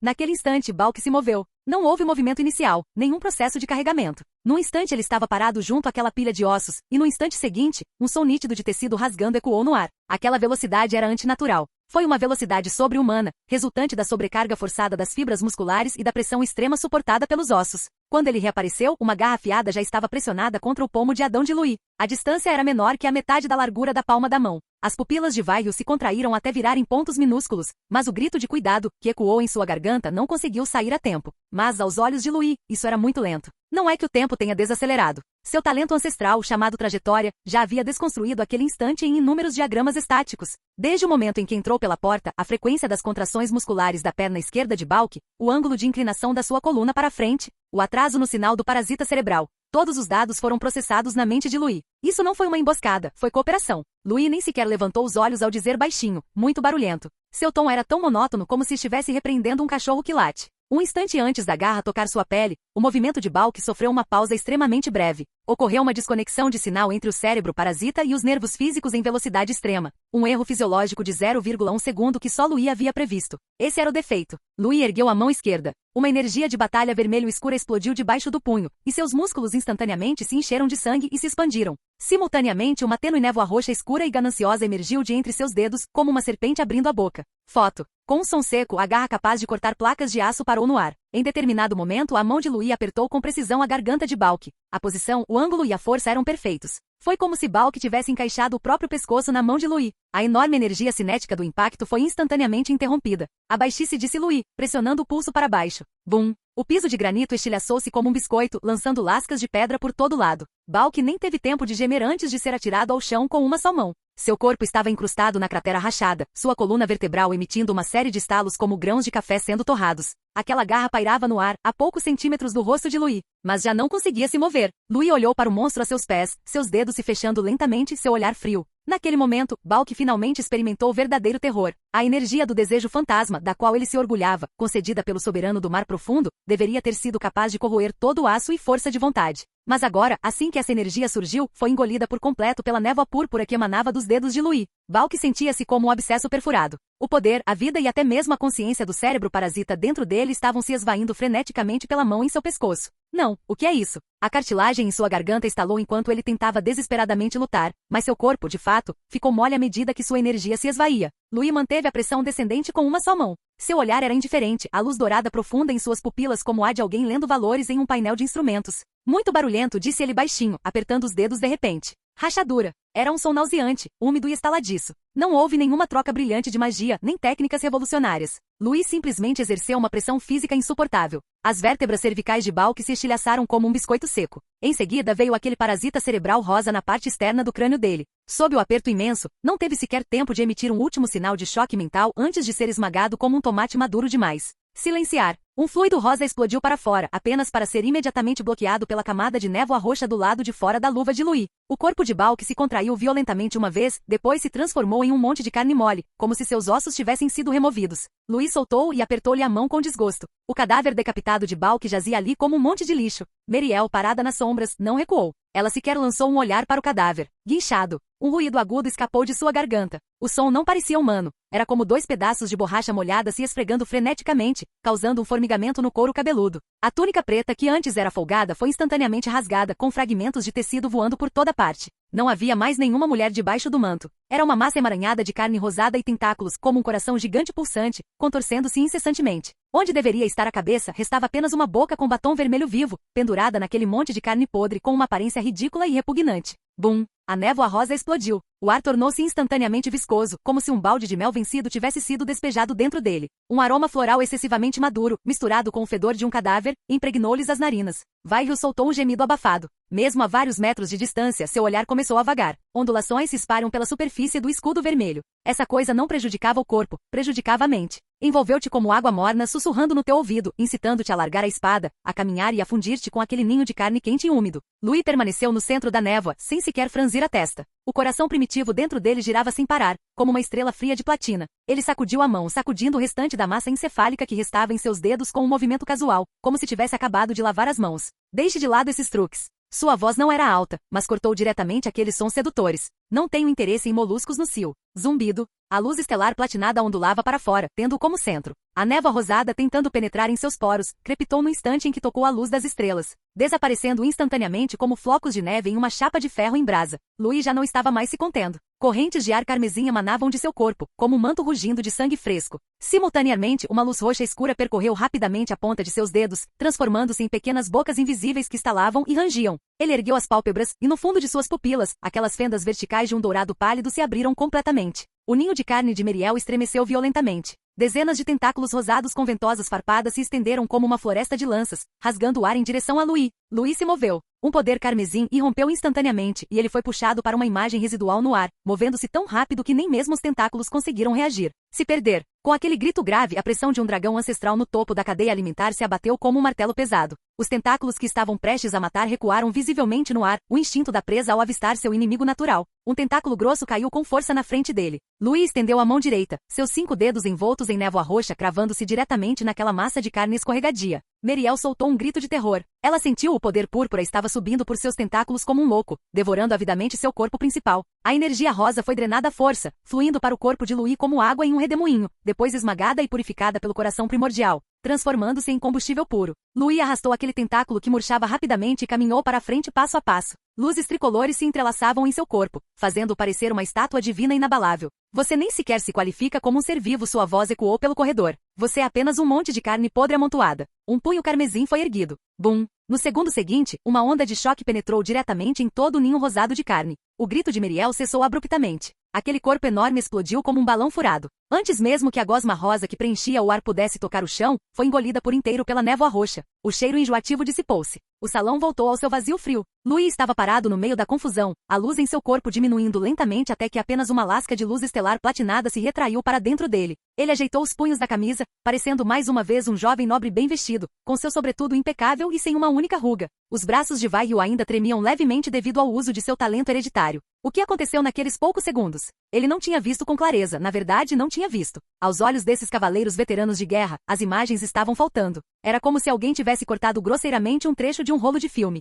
S1: Naquele instante, Balk se moveu. Não houve movimento inicial, nenhum processo de carregamento. Num instante ele estava parado junto àquela pilha de ossos, e no instante seguinte, um som nítido de tecido rasgando ecoou no ar. Aquela velocidade era antinatural. Foi uma velocidade sobre-humana, resultante da sobrecarga forçada das fibras musculares e da pressão extrema suportada pelos ossos. Quando ele reapareceu, uma garra afiada já estava pressionada contra o pomo de Adão de Louis. A distância era menor que a metade da largura da palma da mão. As pupilas de Vairil se contraíram até virarem pontos minúsculos, mas o grito de cuidado, que ecoou em sua garganta, não conseguiu sair a tempo. Mas, aos olhos de Louis, isso era muito lento. Não é que o tempo tenha desacelerado. Seu talento ancestral, chamado trajetória, já havia desconstruído aquele instante em inúmeros diagramas estáticos. Desde o momento em que entrou pela porta, a frequência das contrações musculares da perna esquerda de Balk, o ângulo de inclinação da sua coluna para frente, o atraso no sinal do parasita cerebral. Todos os dados foram processados na mente de Louis. Isso não foi uma emboscada, foi cooperação. Louis nem sequer levantou os olhos ao dizer baixinho, muito barulhento. Seu tom era tão monótono como se estivesse repreendendo um cachorro que late. Um instante antes da garra tocar sua pele, O movimento de Bulk sofreu uma pausa extremamente breve. Ocorreu uma desconexão de sinal entre o cérebro parasita e os nervos físicos em velocidade extrema. Um erro fisiológico de 0,1 segundo que só Louis havia previsto. Esse era o defeito. Louis ergueu a mão esquerda. Uma energia de batalha vermelho escura explodiu debaixo do punho, e seus músculos instantaneamente se encheram de sangue e se expandiram. Simultaneamente, uma tênue névoa roxa escura e gananciosa emergiu de entre seus dedos, como uma serpente abrindo a boca. Foto. Com um som seco, a garra capaz de cortar placas de aço parou no ar. Em determinado momento, a mão de Louis apertou com precisão a garganta de Bulk. A posição, o ângulo e a força eram perfeitos. Foi como se Bulk tivesse encaixado o próprio pescoço na mão de Louis. A enorme energia cinética do impacto foi instantaneamente interrompida. Abaixe-se, disse Louis, pressionando o pulso para baixo. Bum! O piso de granito estilhaçou-se como um biscoito, lançando lascas de pedra por todo lado. Bulk nem teve tempo de gemer antes de ser atirado ao chão com uma só mão. Seu corpo estava incrustado na cratera rachada, sua coluna vertebral emitindo uma série de estalos como grãos de café sendo torrados. Aquela garra pairava no ar, a poucos centímetros do rosto de Louis, mas já não conseguia se mover. Louis olhou para o monstro a seus pés, seus dedos se fechando lentamente, seu olhar frio. Naquele momento, Bulk finalmente experimentou o verdadeiro terror. A energia do desejo fantasma, da qual ele se orgulhava, concedida pelo soberano do mar profundo, deveria ter sido capaz de corroer todo o aço e força de vontade. Mas agora, assim que essa energia surgiu, foi engolida por completo pela névoa púrpura que emanava dos dedos de Louis. Bulk sentia-se como um abscesso perfurado. O poder, a vida e até mesmo a consciência do cérebro parasita dentro dele estavam se esvaindo freneticamente pela mão em seu pescoço. Não, o que é isso? A cartilagem em sua garganta estalou enquanto ele tentava desesperadamente lutar, mas seu corpo, de fato, ficou mole à medida que sua energia se esvaía. Louis manteve a pressão descendente com uma só mão. Seu olhar era indiferente, a luz dourada profunda em suas pupilas como a de alguém lendo valores em um painel de instrumentos. Muito barulhento, disse ele baixinho, apertando os dedos de repente. Rachadura. Era um som nauseante, úmido e estaladiço. Não houve nenhuma troca brilhante de magia, nem técnicas revolucionárias. Louis simplesmente exerceu uma pressão física insuportável. As vértebras cervicais de Bulk se estilhaçaram como um biscoito seco. Em seguida veio aquele parasita cerebral rosa na parte externa do crânio dele. Sob o aperto imenso, não teve sequer tempo de emitir um último sinal de choque mental antes de ser esmagado como um tomate maduro demais. Silenciar. Um fluido rosa explodiu para fora, apenas para ser imediatamente bloqueado pela camada de névoa roxa do lado de fora da luva de Louis. O corpo de Bulk se contraiu violentamente uma vez, depois se transformou em um monte de carne mole, como se seus ossos tivessem sido removidos. Louis soltou e apertou-lhe a mão com desgosto. O cadáver decapitado de Bulk jazia ali como um monte de lixo. Meriel, parada nas sombras, não recuou. Ela sequer lançou um olhar para o cadáver. Guinchado. Um ruído agudo escapou de sua garganta. O som não parecia humano. Era como dois pedaços de borracha molhada se esfregando freneticamente, causando um formigamento no couro cabeludo. A túnica preta que antes era folgada foi instantaneamente rasgada, com fragmentos de tecido voando por toda parte. Não havia mais nenhuma mulher debaixo do manto. Era uma massa emaranhada de carne rosada e tentáculos, como um coração gigante pulsante, contorcendo-se incessantemente. Onde deveria estar a cabeça, restava apenas uma boca com batom vermelho vivo, pendurada naquele monte de carne podre com uma aparência ridícula e repugnante. Bum! A névoa rosa explodiu. O ar tornou-se instantaneamente viscoso, como se um balde de mel vencido tivesse sido despejado dentro dele. Um aroma floral excessivamente maduro, misturado com o fedor de um cadáver, impregnou-lhes as narinas. Vairro soltou um gemido abafado. Mesmo a vários metros de distância, seu olhar começou a vagar. Ondulações se espalham pela superfície do escudo vermelho. Essa coisa não prejudicava o corpo, prejudicava a mente. Envolveu-te como água morna, sussurrando no teu ouvido, incitando-te a largar a espada, a caminhar e a fundir-te com aquele ninho de carne quente e úmido. Louis permaneceu no centro da névoa, sem sequer franzir a testa. O coração primitivo dentro dele girava sem parar, como uma estrela fria de platina. Ele sacudiu a mão, sacudindo o restante da massa encefálica que restava em seus dedos com um movimento casual, como se tivesse acabado de lavar as mãos. Deixe de lado esses truques. Sua voz não era alta, mas cortou diretamente aqueles sons sedutores. Não tenho interesse em moluscos no cio. Zumbido. A luz estelar platinada ondulava para fora, tendo-o como centro. A névoa rosada tentando penetrar em seus poros, crepitou no instante em que tocou a luz das estrelas, desaparecendo instantaneamente como flocos de neve em uma chapa de ferro em brasa. Louis já não estava mais se contendo. Correntes de ar carmesim emanavam de seu corpo, como um manto rugindo de sangue fresco. Simultaneamente, uma luz roxa escura percorreu rapidamente a ponta de seus dedos, transformando-se em pequenas bocas invisíveis que estalavam e rangiam. Ele ergueu as pálpebras, e no fundo de suas pupilas, aquelas fendas verticais de um dourado pálido se abriram completamente. O ninho de carne de Meriel estremeceu violentamente. Dezenas de tentáculos rosados com ventosas farpadas se estenderam como uma floresta de lanças, rasgando o ar em direção a Louis. Louis se moveu. Um poder carmesim irrompeu instantaneamente e ele foi puxado para uma imagem residual no ar, movendo-se tão rápido que nem mesmo os tentáculos conseguiram reagir. Se perder. Com aquele grito grave, a pressão de um dragão ancestral no topo da cadeia alimentar se abateu como um martelo pesado. Os tentáculos que estavam prestes a matar recuaram visivelmente no ar, o instinto da presa ao avistar seu inimigo natural. Um tentáculo grosso caiu com força na frente dele. Louis estendeu a mão direita, seus 5 dedos envoltos em névoa roxa cravando-se diretamente naquela massa de carne escorregadia. Meriel soltou um grito de terror. Ela sentiu o poder púrpura estava subindo por seus tentáculos como um louco, devorando avidamente seu corpo principal. A energia rosa foi drenada à força, fluindo para o corpo de Louis como água em um redemoinho, depois esmagada e purificada pelo coração primordial, transformando-se em combustível puro. Louis arrastou aquele tentáculo que murchava rapidamente e caminhou para a frente passo a passo. Luzes tricolores se entrelaçavam em seu corpo, fazendo-o parecer uma estátua divina inabalável. Você nem sequer se qualifica como um ser vivo, sua voz ecoou pelo corredor. Você é apenas um monte de carne podre amontoada. Um punho carmesim foi erguido. Bum! No segundo seguinte, uma onda de choque penetrou diretamente em todo o ninho rosado de carne. O grito de Meriel cessou abruptamente. Aquele corpo enorme explodiu como um balão furado. Antes mesmo que a gosma rosa que preenchia o ar pudesse tocar o chão, foi engolida por inteiro pela névoa roxa. O cheiro enjoativo dissipou-se. O salão voltou ao seu vazio frio. Louis estava parado no meio da confusão, a luz em seu corpo diminuindo lentamente até que apenas uma lasca de luz estelar platinada se retraiu para dentro dele. Ele ajeitou os punhos da camisa, parecendo mais uma vez um jovem nobre bem vestido, com seu sobretudo impecável e sem uma única ruga. Os braços de Vaio ainda tremiam levemente devido ao uso de seu talento hereditário. O que aconteceu naqueles poucos segundos? Ele não tinha visto com clareza, na verdade não tinha visto. Aos olhos desses cavaleiros veteranos de guerra, as imagens estavam faltando. Era como se alguém tivesse cortado grosseiramente um trecho de um rolo de filme.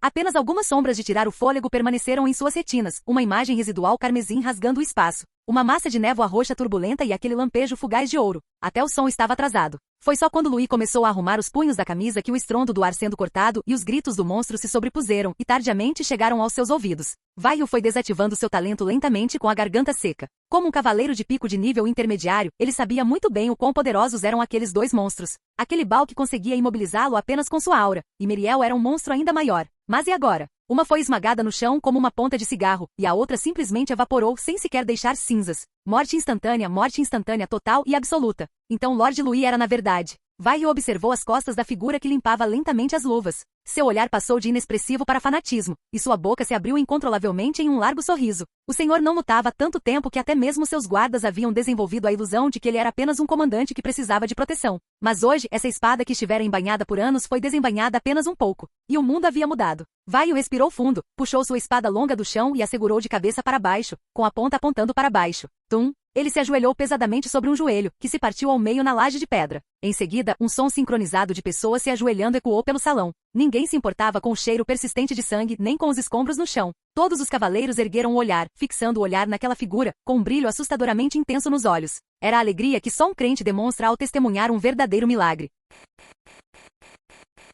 S1: Apenas algumas sombras de tirar o fôlego permaneceram em suas retinas, uma imagem residual carmesim rasgando o espaço. Uma massa de névoa roxa turbulenta e aquele lampejo fugaz de ouro. Até o som estava atrasado. Foi só quando Louis começou a arrumar os punhos da camisa que o estrondo do ar sendo cortado e os gritos do monstro se sobrepuseram e tardiamente chegaram aos seus ouvidos. Vaio foi desativando seu talento lentamente com a garganta seca. Como um cavaleiro de pico de nível intermediário, ele sabia muito bem o quão poderosos eram aqueles dois monstros. Aquele Balque conseguia imobilizá-lo apenas com sua aura, e Meriel era um monstro ainda maior. Mas e agora? Uma foi esmagada no chão como uma ponta de cigarro, e a outra simplesmente evaporou sem sequer deixar cinzas. Morte instantânea total e absoluta. Então Lord Louis era na verdade. Vaio observou as costas da figura que limpava lentamente as luvas. Seu olhar passou de inexpressivo para fanatismo, e sua boca se abriu incontrolavelmente em um largo sorriso. O senhor não lutava há tanto tempo que até mesmo seus guardas haviam desenvolvido a ilusão de que ele era apenas um comandante que precisava de proteção. Mas hoje, essa espada que estivera embainhada por anos foi desembainhada apenas um pouco. E o mundo havia mudado. Vaio respirou fundo, puxou sua espada longa do chão e a segurou de cabeça para baixo, com a ponta apontando para baixo. Tum! Ele se ajoelhou pesadamente sobre um joelho, que se partiu ao meio na laje de pedra. Em seguida, um som sincronizado de pessoas se ajoelhando ecoou pelo salão. Ninguém se importava com o cheiro persistente de sangue, nem com os escombros no chão. Todos os cavaleiros ergueram o olhar, fixando o olhar naquela figura, com um brilho assustadoramente intenso nos olhos. Era a alegria que só um crente demonstra ao testemunhar um verdadeiro milagre.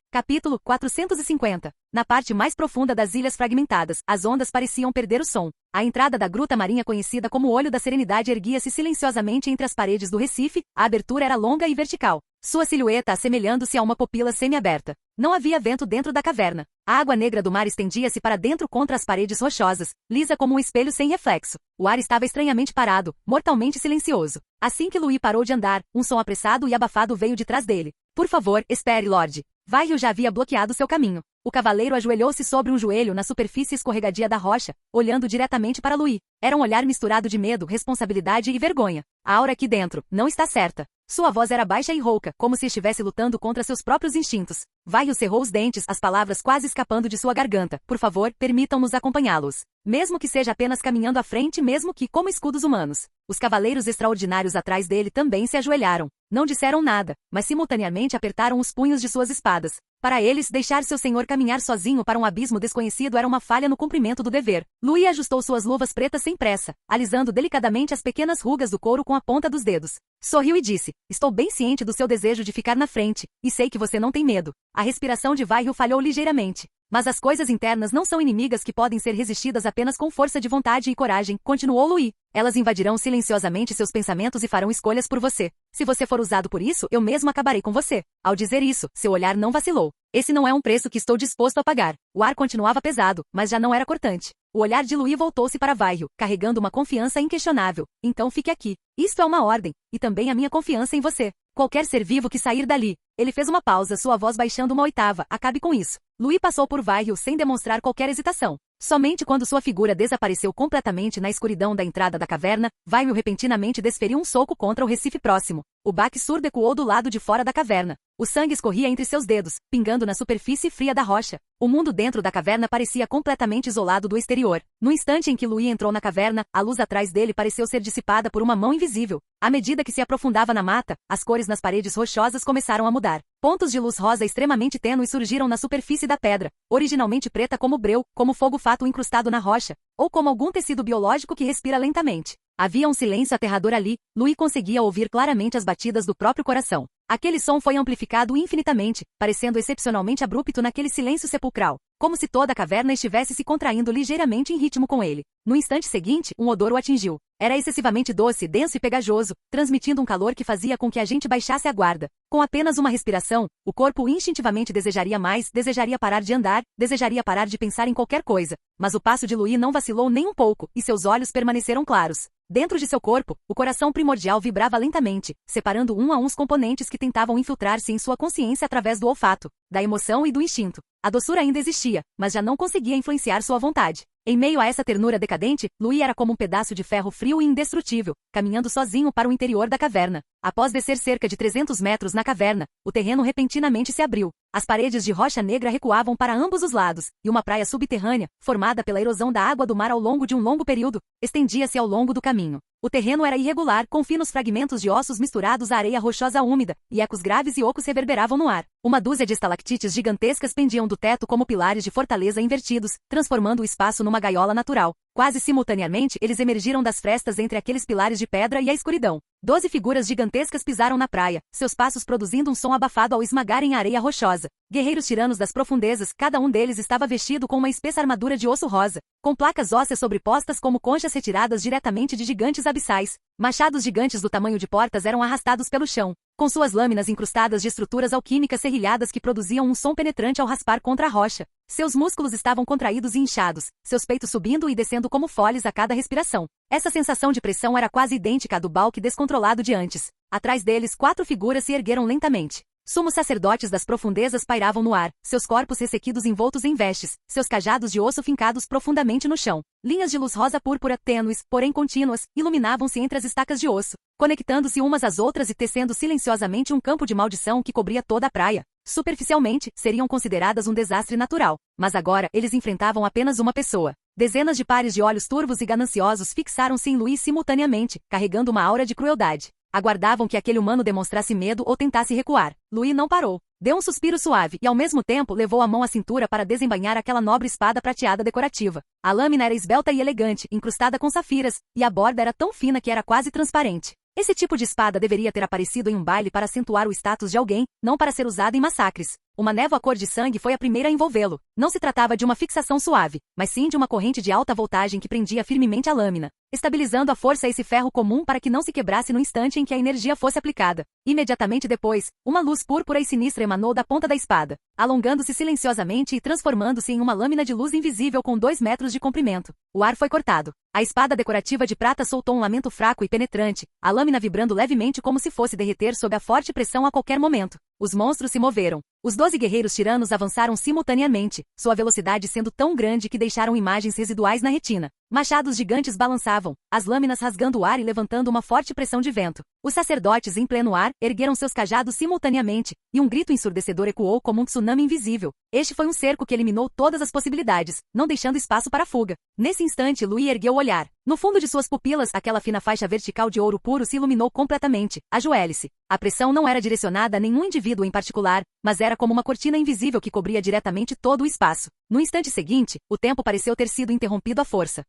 S1: Capítulo 450. Na parte mais profunda das ilhas fragmentadas, as ondas pareciam perder o som. A entrada da gruta marinha conhecida como Olho da Serenidade erguia-se silenciosamente entre as paredes do Recife, a abertura era longa e vertical. Sua silhueta assemelhando-se a uma pupila semiaberta. Não havia vento dentro da caverna. A água negra do mar estendia-se para dentro contra as paredes rochosas, lisa como um espelho sem reflexo. O ar estava estranhamente parado, mortalmente silencioso. Assim que Louis parou de andar, um som apressado e abafado veio de trás dele. Por favor, espere, Lorde. Vaio já havia bloqueado seu caminho. O cavaleiro ajoelhou-se sobre um joelho na superfície escorregadia da rocha, olhando diretamente para Louis. Era um olhar misturado de medo, responsabilidade e vergonha. A aura aqui dentro não está certa. Sua voz era baixa e rouca, como se estivesse lutando contra seus próprios instintos. Vaio cerrou os dentes, as palavras quase escapando de sua garganta. Por favor, permitam-nos acompanhá-los. Mesmo que seja apenas caminhando à frente, mesmo que como escudos humanos. Os cavaleiros extraordinários atrás dele também se ajoelharam. Não disseram nada, mas simultaneamente apertaram os punhos de suas espadas. Para eles, deixar seu senhor caminhar sozinho para um abismo desconhecido era uma falha no cumprimento do dever. Louis ajustou suas luvas pretas sem pressa, alisando delicadamente as pequenas rugas do couro com a ponta dos dedos. Sorriu e disse, estou bem ciente do seu desejo de ficar na frente, e sei que você não tem medo. A respiração de Vaio falhou ligeiramente. Mas as coisas internas não são inimigas que podem ser resistidas apenas com força de vontade e coragem, continuou Louis. Elas invadirão silenciosamente seus pensamentos e farão escolhas por você. Se você for usado por isso, eu mesmo acabarei com você. Ao dizer isso, seu olhar não vacilou. Esse não é um preço que estou disposto a pagar. O ar continuava pesado, mas já não era cortante. O olhar de Louis voltou-se para Vaio, carregando uma confiança inquestionável. Então fique aqui. Isto é uma ordem, e também a minha confiança em você. Qualquer ser vivo que sair dali. Ele fez uma pausa, sua voz baixando uma oitava. Acabe com isso. Louis passou por Vaio sem demonstrar qualquer hesitação. Somente quando sua figura desapareceu completamente na escuridão da entrada da caverna, Vaio repentinamente desferiu um soco contra o Recife próximo. O baque surdo ecoou do lado de fora da caverna. O sangue escorria entre seus dedos, pingando na superfície fria da rocha. O mundo dentro da caverna parecia completamente isolado do exterior. No instante em que Louis entrou na caverna, a luz atrás dele pareceu ser dissipada por uma mão invisível. À medida que se aprofundava na mata, as cores nas paredes rochosas começaram a mudar. Pontos de luz rosa extremamente tênues surgiram na superfície da pedra, originalmente preta como breu, como fogo fato incrustado na rocha, ou como algum tecido biológico que respira lentamente. Havia um silêncio aterrador ali. Louis conseguia ouvir claramente as batidas do próprio coração. Aquele som foi amplificado infinitamente, parecendo excepcionalmente abrupto naquele silêncio sepulcral, como se toda a caverna estivesse se contraindo ligeiramente em ritmo com ele. No instante seguinte, um odor o atingiu. Era excessivamente doce, denso e pegajoso, transmitindo um calor que fazia com que a gente baixasse a guarda. Com apenas uma respiração, o corpo instintivamente desejaria mais, desejaria parar de andar, desejaria parar de pensar em qualquer coisa. Mas o passo de Louis não vacilou nem um pouco, e seus olhos permaneceram claros. Dentro de seu corpo, o coração primordial vibrava lentamente, separando um a um os componentes que tentavam infiltrar-se em sua consciência através do olfato, da emoção e do instinto. A doçura ainda existia, mas já não conseguia influenciar sua vontade. Em meio a essa ternura decadente, Louis era como um pedaço de ferro frio e indestrutível, caminhando sozinho para o interior da caverna. Após descer cerca de 300 metros na caverna, o terreno repentinamente se abriu. As paredes de rocha negra recuavam para ambos os lados, e uma praia subterrânea, formada pela erosão da água do mar ao longo de um longo período, estendia-se ao longo do caminho. O terreno era irregular, com finos fragmentos de ossos misturados à areia rochosa úmida, e ecos graves e ocos reverberavam no ar. Uma dúzia de estalactites gigantescas pendiam do teto como pilares de fortaleza invertidos, transformando o espaço numa gaiola natural. Quase simultaneamente, eles emergiram das frestas entre aqueles pilares de pedra e a escuridão. 12 figuras gigantescas pisaram na praia, seus passos produzindo um som abafado ao esmagarem a areia rochosa. Guerreiros tiranos das profundezas, cada um deles estava vestido com uma espessa armadura de osso rosa, com placas ósseas sobrepostas como conchas retiradas diretamente de gigantes abissais. Machados gigantes do tamanho de portas eram arrastados pelo chão, com suas lâminas incrustadas de estruturas alquímicas serrilhadas que produziam um som penetrante ao raspar contra a rocha. Seus músculos estavam contraídos e inchados, seus peitos subindo e descendo como foles a cada respiração. Essa sensação de pressão era quase idêntica à do balque descontrolado de antes. Atrás deles, 4 figuras se ergueram lentamente. Sumos sacerdotes das profundezas pairavam no ar, seus corpos ressequidos envoltos em vestes, seus cajados de osso fincados profundamente no chão. Linhas de luz rosa púrpura, tênues, porém contínuas, iluminavam-se entre as estacas de osso, conectando-se umas às outras e tecendo silenciosamente um campo de maldição que cobria toda a praia. Superficialmente, seriam consideradas um desastre natural, mas agora eles enfrentavam apenas uma pessoa. Dezenas de pares de olhos turvos e gananciosos fixaram-se em Louis simultaneamente, carregando uma aura de crueldade. Aguardavam que aquele humano demonstrasse medo ou tentasse recuar. Louis não parou. Deu um suspiro suave e ao mesmo tempo levou a mão à cintura para desembainhar aquela nobre espada prateada decorativa. A lâmina era esbelta e elegante, incrustada com safiras, e a borda era tão fina que era quase transparente. Esse tipo de espada deveria ter aparecido em um baile para acentuar o status de alguém, não para ser usado em massacres. Uma névoa cor de sangue foi a primeira a envolvê-lo. Não se tratava de uma fixação suave, mas sim de uma corrente de alta voltagem que prendia firmemente a lâmina, estabilizando à força esse ferro comum para que não se quebrasse no instante em que a energia fosse aplicada. Imediatamente depois, uma luz púrpura e sinistra emanou da ponta da espada, alongando-se silenciosamente e transformando-se em uma lâmina de luz invisível com 2 metros de comprimento. O ar foi cortado. A espada decorativa de prata soltou um lamento fraco e penetrante, a lâmina vibrando levemente como se fosse derreter sob a forte pressão a qualquer momento. Os monstros se moveram. Os 12 guerreiros tiranos avançaram simultaneamente, sua velocidade sendo tão grande que deixaram imagens residuais na retina. Machados gigantes balançavam, as lâminas rasgando o ar e levantando uma forte pressão de vento. Os sacerdotes, em pleno ar, ergueram seus cajados simultaneamente, e um grito ensurdecedor ecoou como um tsunami invisível. Este foi um cerco que eliminou todas as possibilidades, não deixando espaço para fuga. Nesse instante, Louis ergueu o olhar. No fundo de suas pupilas, aquela fina faixa vertical de ouro puro se iluminou completamente. Ajoelhe-se. A pressão não era direcionada a nenhum indivíduo em particular, mas era como uma cortina invisível que cobria diretamente todo o espaço. No instante seguinte, o tempo pareceu ter sido interrompido à força.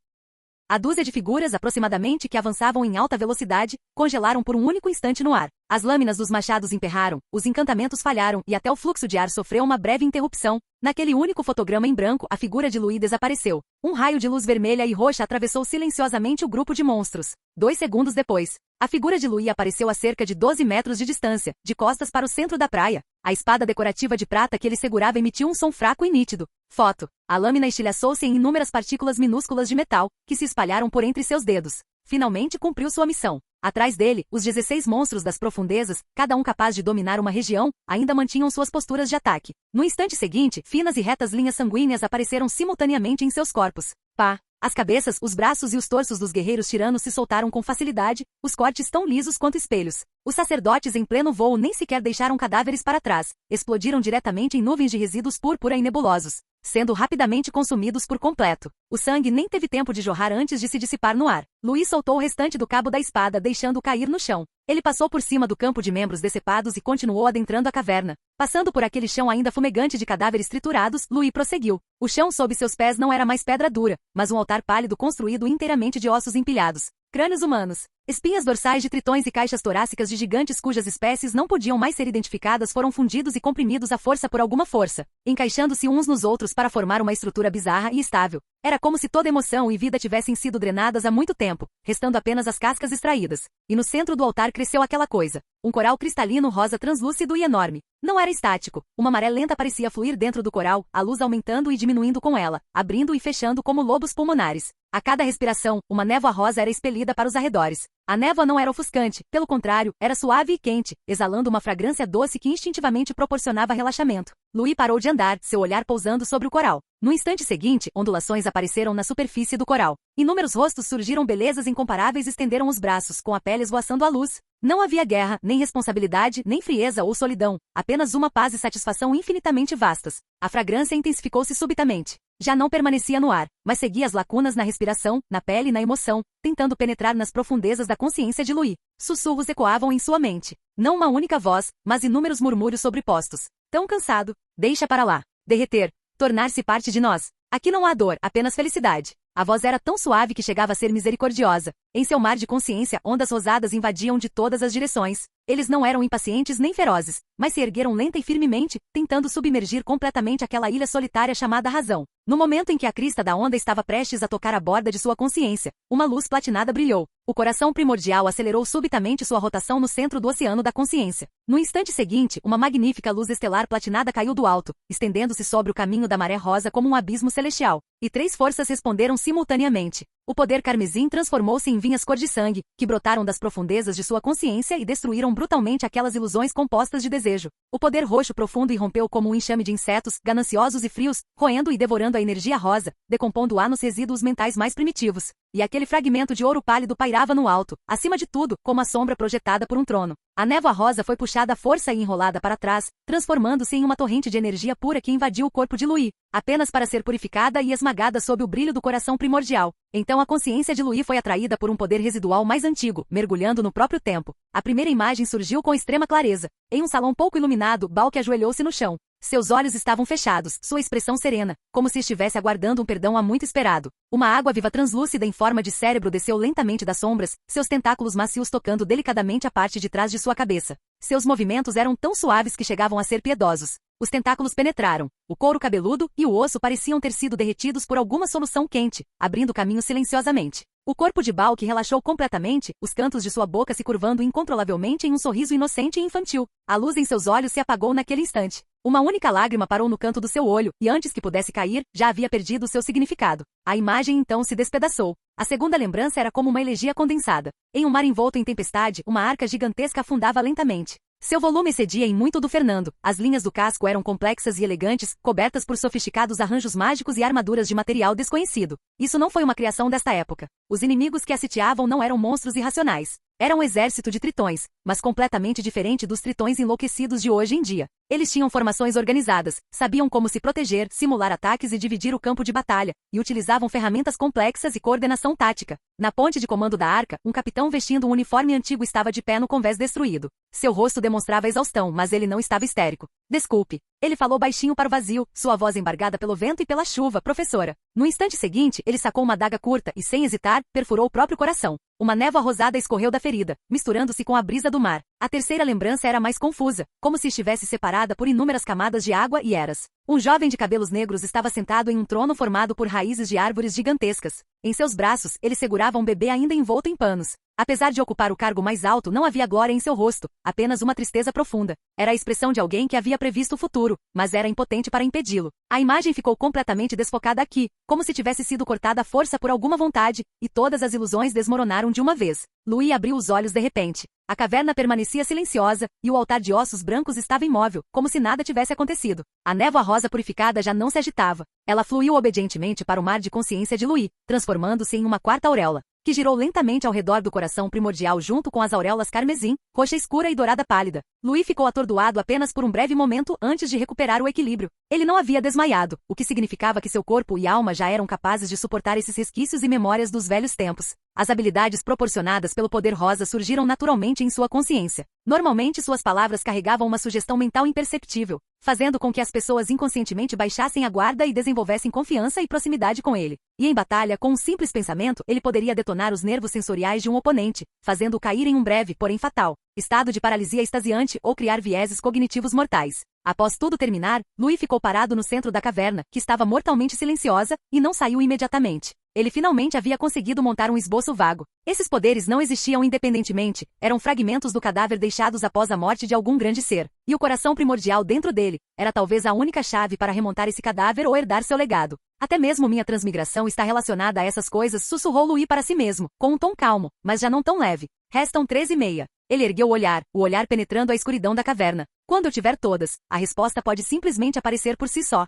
S1: A dúzia de figuras aproximadamente que avançavam em alta velocidade, congelaram por um único instante no ar. As lâminas dos machados emperraram, os encantamentos falharam e até o fluxo de ar sofreu uma breve interrupção. Naquele único fotograma em branco, a figura de Louis desapareceu. Um raio de luz vermelha e roxa atravessou silenciosamente o grupo de monstros. 2 segundos depois, a figura de Louis apareceu a cerca de 12 metros de distância, de costas para o centro da praia. A espada decorativa de prata que ele segurava emitiu um som fraco e nítido. Foto. A lâmina estilhaçou-se em inúmeras partículas minúsculas de metal, que se espalharam por entre seus dedos. Finalmente cumpriu sua missão. Atrás dele, os 16 monstros das profundezas, cada um capaz de dominar uma região, ainda mantinham suas posturas de ataque. No instante seguinte, finas e retas linhas sanguíneas apareceram simultaneamente em seus corpos. Pá! As cabeças, os braços e os torsos dos guerreiros tiranos se soltaram com facilidade, os cortes tão lisos quanto espelhos. Os sacerdotes em pleno voo nem sequer deixaram cadáveres para trás, explodiram diretamente em nuvens de resíduos púrpura e nebulosos, sendo rapidamente consumidos por completo. O sangue nem teve tempo de jorrar antes de se dissipar no ar. Luís soltou o restante do cabo da espada, deixando-o cair no chão. Ele passou por cima do campo de membros decepados e continuou adentrando a caverna. Passando por aquele chão ainda fumegante de cadáveres triturados, Luís prosseguiu. O chão sob seus pés não era mais pedra dura, mas um altar pálido construído inteiramente de ossos empilhados. Crânios humanos, espinhas dorsais de tritões e caixas torácicas de gigantes cujas espécies não podiam mais ser identificadas foram fundidos e comprimidos à força por alguma força, encaixando-se uns nos outros para formar uma estrutura bizarra e estável. Era como se toda emoção e vida tivessem sido drenadas há muito tempo, restando apenas as cascas extraídas. E no centro do altar cresceu aquela coisa, um coral cristalino rosa translúcido e enorme. Não era estático, uma maré lenta parecia fluir dentro do coral, a luz aumentando e diminuindo com ela, abrindo e fechando como lobos pulmonares. A cada respiração, uma névoa rosa era expelida para os arredores. A névoa não era ofuscante, pelo contrário, era suave e quente, exalando uma fragrância doce que instintivamente proporcionava relaxamento. Luís parou de andar, seu olhar pousando sobre o coral. No instante seguinte, ondulações apareceram na superfície do coral. Inúmeros rostos surgiram, belezas incomparáveis estenderam os braços, com a pele esvoaçando a luz. Não havia guerra, nem responsabilidade, nem frieza ou solidão, apenas uma paz e satisfação infinitamente vastas. A fragrância intensificou-se subitamente. Já não permanecia no ar, mas seguia as lacunas na respiração, na pele e na emoção, tentando penetrar nas profundezas da consciência de Luís. Sussurros ecoavam em sua mente. Não uma única voz, mas inúmeros murmúrios sobrepostos. Tão cansado, deixa para lá. Derreter, tornar-se parte de nós. Aqui não há dor, apenas felicidade. A voz era tão suave que chegava a ser misericordiosa. Em seu mar de consciência, ondas rosadas invadiam de todas as direções. Eles não eram impacientes nem ferozes, mas se ergueram lenta e firmemente, tentando submergir completamente aquela ilha solitária chamada razão. No momento em que a crista da onda estava prestes a tocar a borda de sua consciência, uma luz platinada brilhou. O coração primordial acelerou subitamente sua rotação no centro do oceano da consciência. No instante seguinte, uma magnífica luz estelar platinada caiu do alto, estendendo-se sobre o caminho da maré rosa como um abismo celestial. E três forças responderam simultaneamente. O poder carmesim transformou-se em vinhas cor de sangue, que brotaram das profundezas de sua consciência e destruíram brutalmente aquelas ilusões compostas de desejo. O poder roxo profundo irrompeu como um enxame de insetos, gananciosos e frios, roendo e devorando a energia rosa, decompondo-a nos resíduos mentais mais primitivos. E aquele fragmento de ouro pálido pairava no alto, acima de tudo, como a sombra projetada por um trono. A névoa rosa foi puxada à força e enrolada para trás, transformando-se em uma torrente de energia pura que invadiu o corpo de Luís, apenas para ser purificada e esmagada sob o brilho do coração primordial. Então a consciência de Luís foi atraída por um poder residual mais antigo, mergulhando no próprio tempo. A primeira imagem surgiu com extrema clareza. Em um salão pouco iluminado, Balque ajoelhou-se no chão. Seus olhos estavam fechados, sua expressão serena, como se estivesse aguardando um perdão há muito esperado. Uma água viva translúcida em forma de cérebro desceu lentamente das sombras, seus tentáculos macios tocando delicadamente a parte de trás de sua cabeça. Seus movimentos eram tão suaves que chegavam a ser piedosos. Os tentáculos penetraram. O couro cabeludo e o osso pareciam ter sido derretidos por alguma solução quente, abrindo caminho silenciosamente. O corpo de Balque relaxou completamente, os cantos de sua boca se curvando incontrolavelmente em um sorriso inocente e infantil. A luz em seus olhos se apagou naquele instante. Uma única lágrima parou no canto do seu olho, e antes que pudesse cair, já havia perdido seu significado. A imagem então se despedaçou. A segunda lembrança era como uma elegia condensada. Em um mar envolto em tempestade, uma arca gigantesca afundava lentamente. Seu volume excedia em muito do Fernando. As linhas do casco eram complexas e elegantes, cobertas por sofisticados arranjos mágicos e armaduras de material desconhecido. Isso não foi uma criação desta época. Os inimigos que a sitiavam não eram monstros irracionais. Era um exército de tritões, mas completamente diferente dos tritões enlouquecidos de hoje em dia. Eles tinham formações organizadas, sabiam como se proteger, simular ataques e dividir o campo de batalha, e utilizavam ferramentas complexas e coordenação tática. Na ponte de comando da arca, um capitão vestindo um uniforme antigo estava de pé no convés destruído. Seu rosto demonstrava exaustão, mas ele não estava histérico. Desculpe. Ele falou baixinho para o vazio, sua voz embargada pelo vento e pela chuva, professora. No instante seguinte, ele sacou uma adaga curta e, sem hesitar, perfurou o próprio coração. Uma névoa rosada escorreu da ferida, misturando-se com a brisa do mar. A terceira lembrança era mais confusa, como se estivesse separada por inúmeras camadas de água e eras. Um jovem de cabelos negros estava sentado em um trono formado por raízes de árvores gigantescas. Em seus braços, ele segurava um bebê ainda envolto em panos. Apesar de ocupar o cargo mais alto, não havia glória em seu rosto, apenas uma tristeza profunda. Era a expressão de alguém que havia previsto o futuro, mas era impotente para impedi-lo. A imagem ficou completamente desfocada aqui, como se tivesse sido cortada à força por alguma vontade, e todas as ilusões desmoronaram de uma vez. Luís abriu os olhos de repente. A caverna permanecia silenciosa, e o altar de ossos brancos estava imóvel, como se nada tivesse acontecido. A névoa rosa purificada já não se agitava. Ela fluiu obedientemente para o mar de consciência de Louis, transformando-se em uma quarta auréola, que girou lentamente ao redor do coração primordial junto com as auréolas carmesim, roxa escura e dourada pálida. Louis ficou atordoado apenas por um breve momento antes de recuperar o equilíbrio. Ele não havia desmaiado, o que significava que seu corpo e alma já eram capazes de suportar esses resquícios e memórias dos velhos tempos. As habilidades proporcionadas pelo poder rosa surgiram naturalmente em sua consciência. Normalmente suas palavras carregavam uma sugestão mental imperceptível, fazendo com que as pessoas inconscientemente baixassem a guarda e desenvolvessem confiança e proximidade com ele. E em batalha, com um simples pensamento, ele poderia detonar os nervos sensoriais de um oponente, fazendo-o cair em um breve, porém fatal, estado de paralisia extasiante ou criar vieses cognitivos mortais. Após tudo terminar, Louis ficou parado no centro da caverna, que estava mortalmente silenciosa, e não saiu imediatamente. Ele finalmente havia conseguido montar um esboço vago. Esses poderes não existiam independentemente, eram fragmentos do cadáver deixados após a morte de algum grande ser. E o coração primordial dentro dele era talvez a única chave para remontar esse cadáver ou herdar seu legado. Até mesmo minha transmigração está relacionada a essas coisas, sussurrou Louis para si mesmo, com um tom calmo, mas já não tão leve. Restam 13:30. Ele ergueu o olhar penetrando a escuridão da caverna. Quando eu tiver todas, a resposta pode simplesmente aparecer por si só.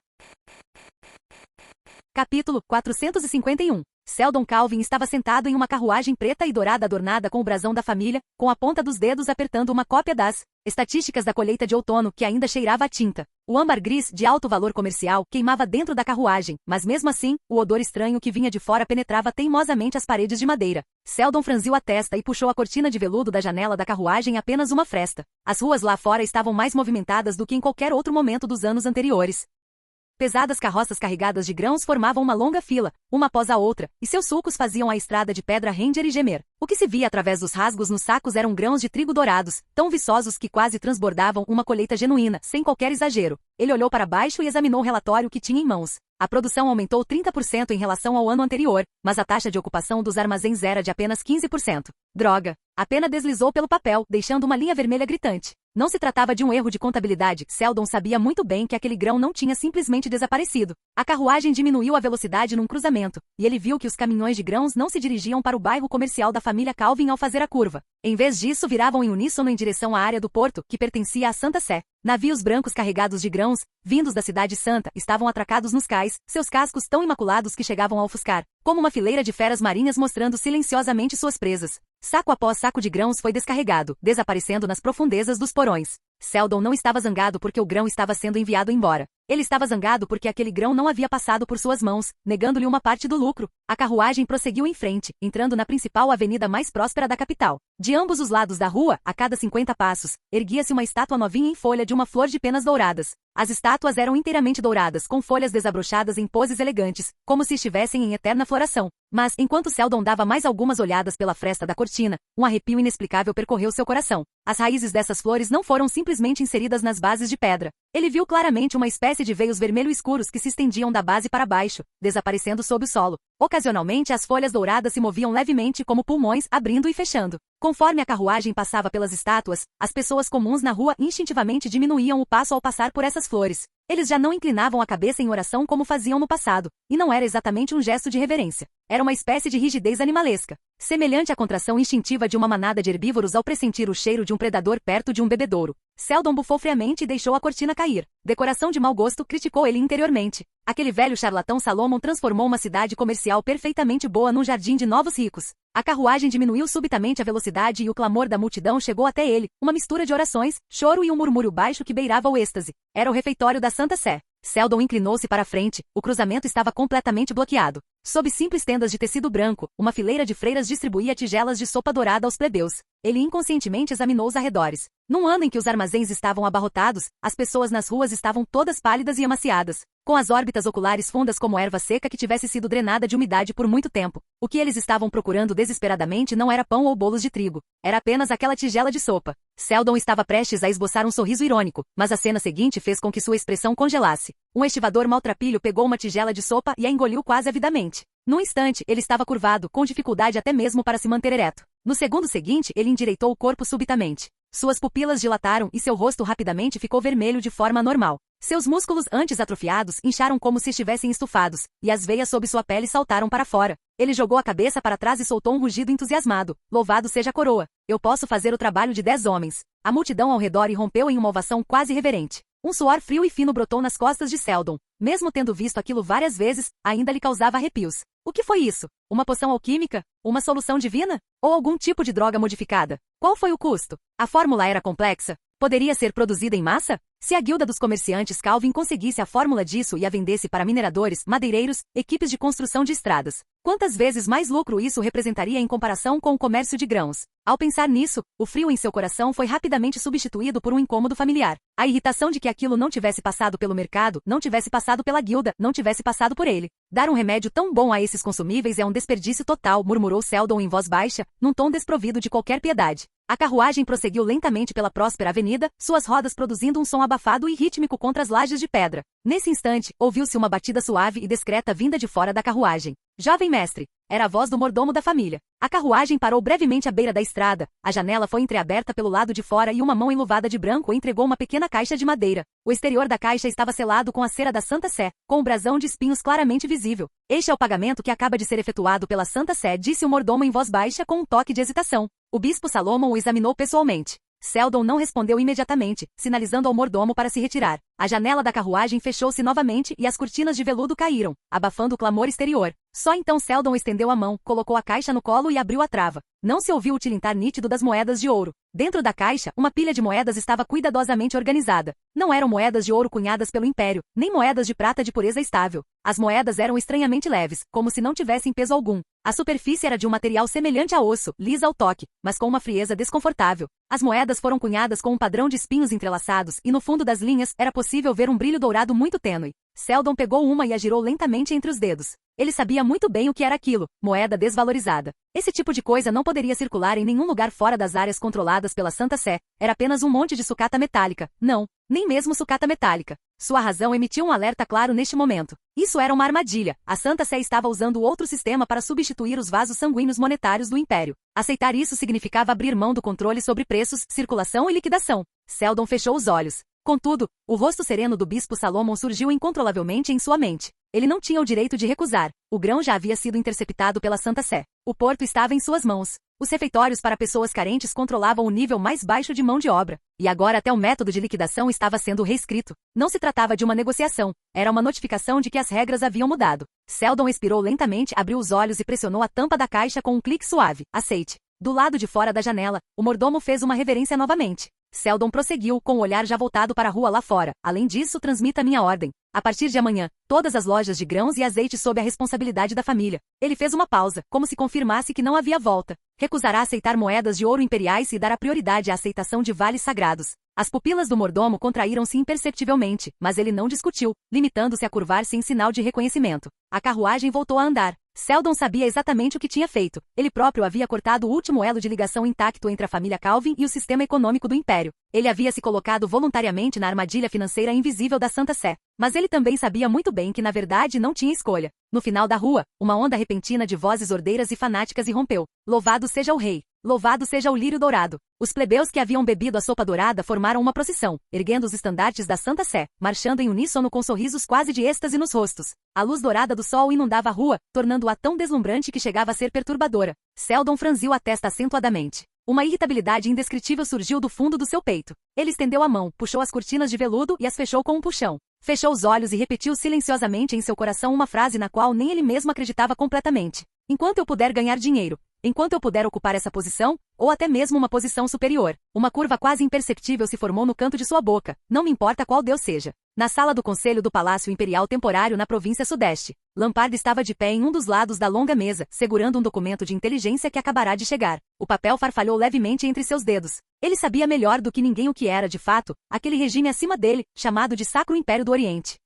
S1: Capítulo 451. Seldon Calvin estava sentado em uma carruagem preta e dourada adornada com o brasão da família, com a ponta dos dedos apertando uma cópia das estatísticas da colheita de outono que ainda cheirava a tinta. O âmbar gris, de alto valor comercial, queimava dentro da carruagem, mas mesmo assim, o odor estranho que vinha de fora penetrava teimosamente as paredes de madeira. Seldon franziu a testa e puxou a cortina de veludo da janela da carruagem apenas uma fresta. As ruas lá fora estavam mais movimentadas do que em qualquer outro momento dos anos anteriores. Pesadas carroças carregadas de grãos formavam uma longa fila, uma após a outra, e seus sulcos faziam a estrada de pedra ranger e gemer. O que se via através dos rasgos nos sacos eram grãos de trigo dourados, tão viçosos que quase transbordavam uma colheita genuína, sem qualquer exagero. Ele olhou para baixo e examinou o relatório que tinha em mãos. A produção aumentou 30% em relação ao ano anterior, mas a taxa de ocupação dos armazéns era de apenas 15%. Droga! A pena deslizou pelo papel, deixando uma linha vermelha gritante. Não se tratava de um erro de contabilidade. Seldon sabia muito bem que aquele grão não tinha simplesmente desaparecido. A carruagem diminuiu a velocidade num cruzamento, e ele viu que os caminhões de grãos não se dirigiam para o bairro comercial da família Calvin ao fazer a curva. Em vez disso, viravam em uníssono em direção à área do porto, que pertencia à Santa Sé. Navios brancos carregados de grãos, vindos da cidade santa, estavam atracados nos cais, seus cascos tão imaculados que chegavam a ofuscar, como uma fileira de feras marinhas mostrando silenciosamente suas presas. Saco após saco de grãos foi descarregado, desaparecendo nas profundezas dos porões. Seldon não estava zangado porque o grão estava sendo enviado embora. Ele estava zangado porque aquele grão não havia passado por suas mãos, negando-lhe uma parte do lucro. A carruagem prosseguiu em frente, entrando na principal avenida mais próspera da capital. De ambos os lados da rua, a cada 50 passos, erguia-se uma estátua novinha em folha de uma flor de penas douradas. As estátuas eram inteiramente douradas, com folhas desabrochadas em poses elegantes, como se estivessem em eterna floração. Mas, enquanto Seldon dava mais algumas olhadas pela fresta da cortina, um arrepio inexplicável percorreu seu coração. As raízes dessas flores não foram simplesmente inseridas nas bases de pedra. Ele viu claramente uma espécie de veios vermelho escuros que se estendiam da base para baixo, desaparecendo sob o solo. Ocasionalmente as folhas douradas se moviam levemente como pulmões, abrindo e fechando. Conforme a carruagem passava pelas estátuas, as pessoas comuns na rua instintivamente diminuíam o passo ao passar por essas flores. Eles já não inclinavam a cabeça em oração como faziam no passado, e não era exatamente um gesto de reverência. Era uma espécie de rigidez animalesca, semelhante à contração instintiva de uma manada de herbívoros ao pressentir o cheiro de um predador perto de um bebedouro. Seldon bufou friamente e deixou a cortina cair. Decoração de mau gosto, criticou ele interiormente. Aquele velho charlatão Salomon transformou uma cidade comercial perfeitamente boa num jardim de novos ricos. A carruagem diminuiu subitamente a velocidade e o clamor da multidão chegou até ele, uma mistura de orações, choro e um murmúrio baixo que beirava o êxtase. Era o refeitório da Santa Sé. Seldon inclinou-se para a frente, o cruzamento estava completamente bloqueado. Sob simples tendas de tecido branco, uma fileira de freiras distribuía tigelas de sopa dourada aos plebeus. Ele inconscientemente examinou os arredores. Num ano em que os armazéns estavam abarrotados, as pessoas nas ruas estavam todas pálidas e emaciadas, com as órbitas oculares fundas como erva seca que tivesse sido drenada de umidade por muito tempo. O que eles estavam procurando desesperadamente não era pão ou bolos de trigo. Era apenas aquela tigela de sopa. Seldon estava prestes a esboçar um sorriso irônico, mas a cena seguinte fez com que sua expressão congelasse. Um estivador maltrapilho pegou uma tigela de sopa e a engoliu quase avidamente. Num instante, ele estava curvado, com dificuldade até mesmo para se manter ereto. No segundo seguinte, ele endireitou o corpo subitamente. Suas pupilas dilataram e seu rosto rapidamente ficou vermelho de forma anormal. Seus músculos antes atrofiados incharam como se estivessem estufados, e as veias sob sua pele saltaram para fora. Ele jogou a cabeça para trás e soltou um rugido entusiasmado. Louvado seja a coroa! Eu posso fazer o trabalho de 10 homens. A multidão ao redor irrompeu em uma ovação quase reverente. Um suor frio e fino brotou nas costas de Seldon. Mesmo tendo visto aquilo várias vezes, ainda lhe causava arrepios. O que foi isso? Uma poção alquímica? Uma solução divina? Ou algum tipo de droga modificada? Qual foi o custo? A fórmula era complexa? Poderia ser produzida em massa? Se a guilda dos comerciantes Calvin conseguisse a fórmula disso e a vendesse para mineradores, madeireiros, equipes de construção de estradas, quantas vezes mais lucro isso representaria em comparação com o comércio de grãos? Ao pensar nisso, o frio em seu coração foi rapidamente substituído por um incômodo familiar. A irritação de que aquilo não tivesse passado pelo mercado, não tivesse passado pela guilda, não tivesse passado por ele. Dar um remédio tão bom a esses consumíveis é um desperdício total, murmurou Seldon em voz baixa, num tom desprovido de qualquer piedade. A carruagem prosseguiu lentamente pela próspera avenida, suas rodas produzindo um som abafado e rítmico contra as lajes de pedra. Nesse instante, ouviu-se uma batida suave e discreta vinda de fora da carruagem. Jovem mestre! Era a voz do mordomo da família. A carruagem parou brevemente à beira da estrada, a janela foi entreaberta pelo lado de fora e uma mão enluvada de branco entregou uma pequena caixa de madeira. O exterior da caixa estava selado com a cera da Santa Sé, com o brasão de espinhos claramente visível. Este é o pagamento que acaba de ser efetuado pela Santa Sé, disse o mordomo em voz baixa com um toque de hesitação. O bispo Salomon o examinou pessoalmente. Seldon não respondeu imediatamente, sinalizando ao mordomo para se retirar. A janela da carruagem fechou-se novamente e as cortinas de veludo caíram, abafando o clamor exterior. Só então Seldon estendeu a mão, colocou a caixa no colo e abriu a trava. Não se ouviu o tilintar nítido das moedas de ouro. Dentro da caixa, uma pilha de moedas estava cuidadosamente organizada. Não eram moedas de ouro cunhadas pelo Império, nem moedas de prata de pureza estável. As moedas eram estranhamente leves, como se não tivessem peso algum. A superfície era de um material semelhante a osso, lisa ao toque, mas com uma frieza desconfortável. As moedas foram cunhadas com um padrão de espinhos entrelaçados e no fundo das linhas era possível ver um brilho dourado muito tênue. Seldon pegou uma e a girou lentamente entre os dedos. Ele sabia muito bem o que era aquilo, moeda desvalorizada. Esse tipo de coisa não poderia circular em nenhum lugar fora das áreas controladas pela Santa Sé. Era apenas um monte de sucata metálica. Não, nem mesmo sucata metálica. Sua razão emitiu um alerta claro neste momento. Isso era uma armadilha. A Santa Sé estava usando outro sistema para substituir os vasos sanguíneos monetários do Império. Aceitar isso significava abrir mão do controle sobre preços, circulação e liquidação. Seldon fechou os olhos. Contudo, o rosto sereno do bispo Salomon surgiu incontrolavelmente em sua mente. Ele não tinha o direito de recusar. O grão já havia sido interceptado pela Santa Sé. O porto estava em suas mãos. Os refeitórios para pessoas carentes controlavam o nível mais baixo de mão de obra. E agora até o método de liquidação estava sendo reescrito. Não se tratava de uma negociação. Era uma notificação de que as regras haviam mudado. Seldon expirou lentamente, abriu os olhos e pressionou a tampa da caixa com um clique suave. Aceite. Do lado de fora da janela, o mordomo fez uma reverência novamente. Seldon prosseguiu, com o olhar já voltado para a rua lá fora. Além disso, transmita minha ordem. A partir de amanhã, todas as lojas de grãos e azeite sob a responsabilidade da família. Ele fez uma pausa, como se confirmasse que não havia volta. Recusará aceitar moedas de ouro imperiais e dará prioridade à aceitação de vales sagrados. As pupilas do mordomo contraíram-se imperceptivelmente, mas ele não discutiu, limitando-se a curvar-se em sinal de reconhecimento. A carruagem voltou a andar. Seldon sabia exatamente o que tinha feito. Ele próprio havia cortado o último elo de ligação intacto entre a família Calvin e o sistema econômico do Império. Ele havia se colocado voluntariamente na armadilha financeira invisível da Santa Sé. Mas ele também sabia muito bem que na verdade não tinha escolha. No final da rua, uma onda repentina de vozes ordeiras e fanáticas irrompeu. Louvado seja o rei! Louvado seja o lírio dourado! Os plebeus que haviam bebido a sopa dourada formaram uma procissão, erguendo os estandartes da Santa Sé, marchando em uníssono com sorrisos quase de êxtase nos rostos. A luz dourada do sol inundava a rua, tornando-a tão deslumbrante que chegava a ser perturbadora. Seldon franziu a testa acentuadamente. Uma irritabilidade indescritível surgiu do fundo do seu peito. Ele estendeu a mão, puxou as cortinas de veludo e as fechou com um puxão. Fechou os olhos e repetiu silenciosamente em seu coração uma frase na qual nem ele mesmo acreditava completamente. Enquanto eu puder ganhar dinheiro, enquanto eu puder ocupar essa posição, ou até mesmo uma posição superior, uma curva quase imperceptível se formou no canto de sua boca, não me importa qual Deus seja. Na sala do conselho do Palácio Imperial Temporário na província Sudeste, Lampard estava de pé em um dos lados da longa mesa, segurando um documento de inteligência que acabará de chegar. O papel farfalhou levemente entre seus dedos. Ele sabia melhor do que ninguém o que era, de fato, aquele regime acima dele, chamado de Sacro Império do Oriente.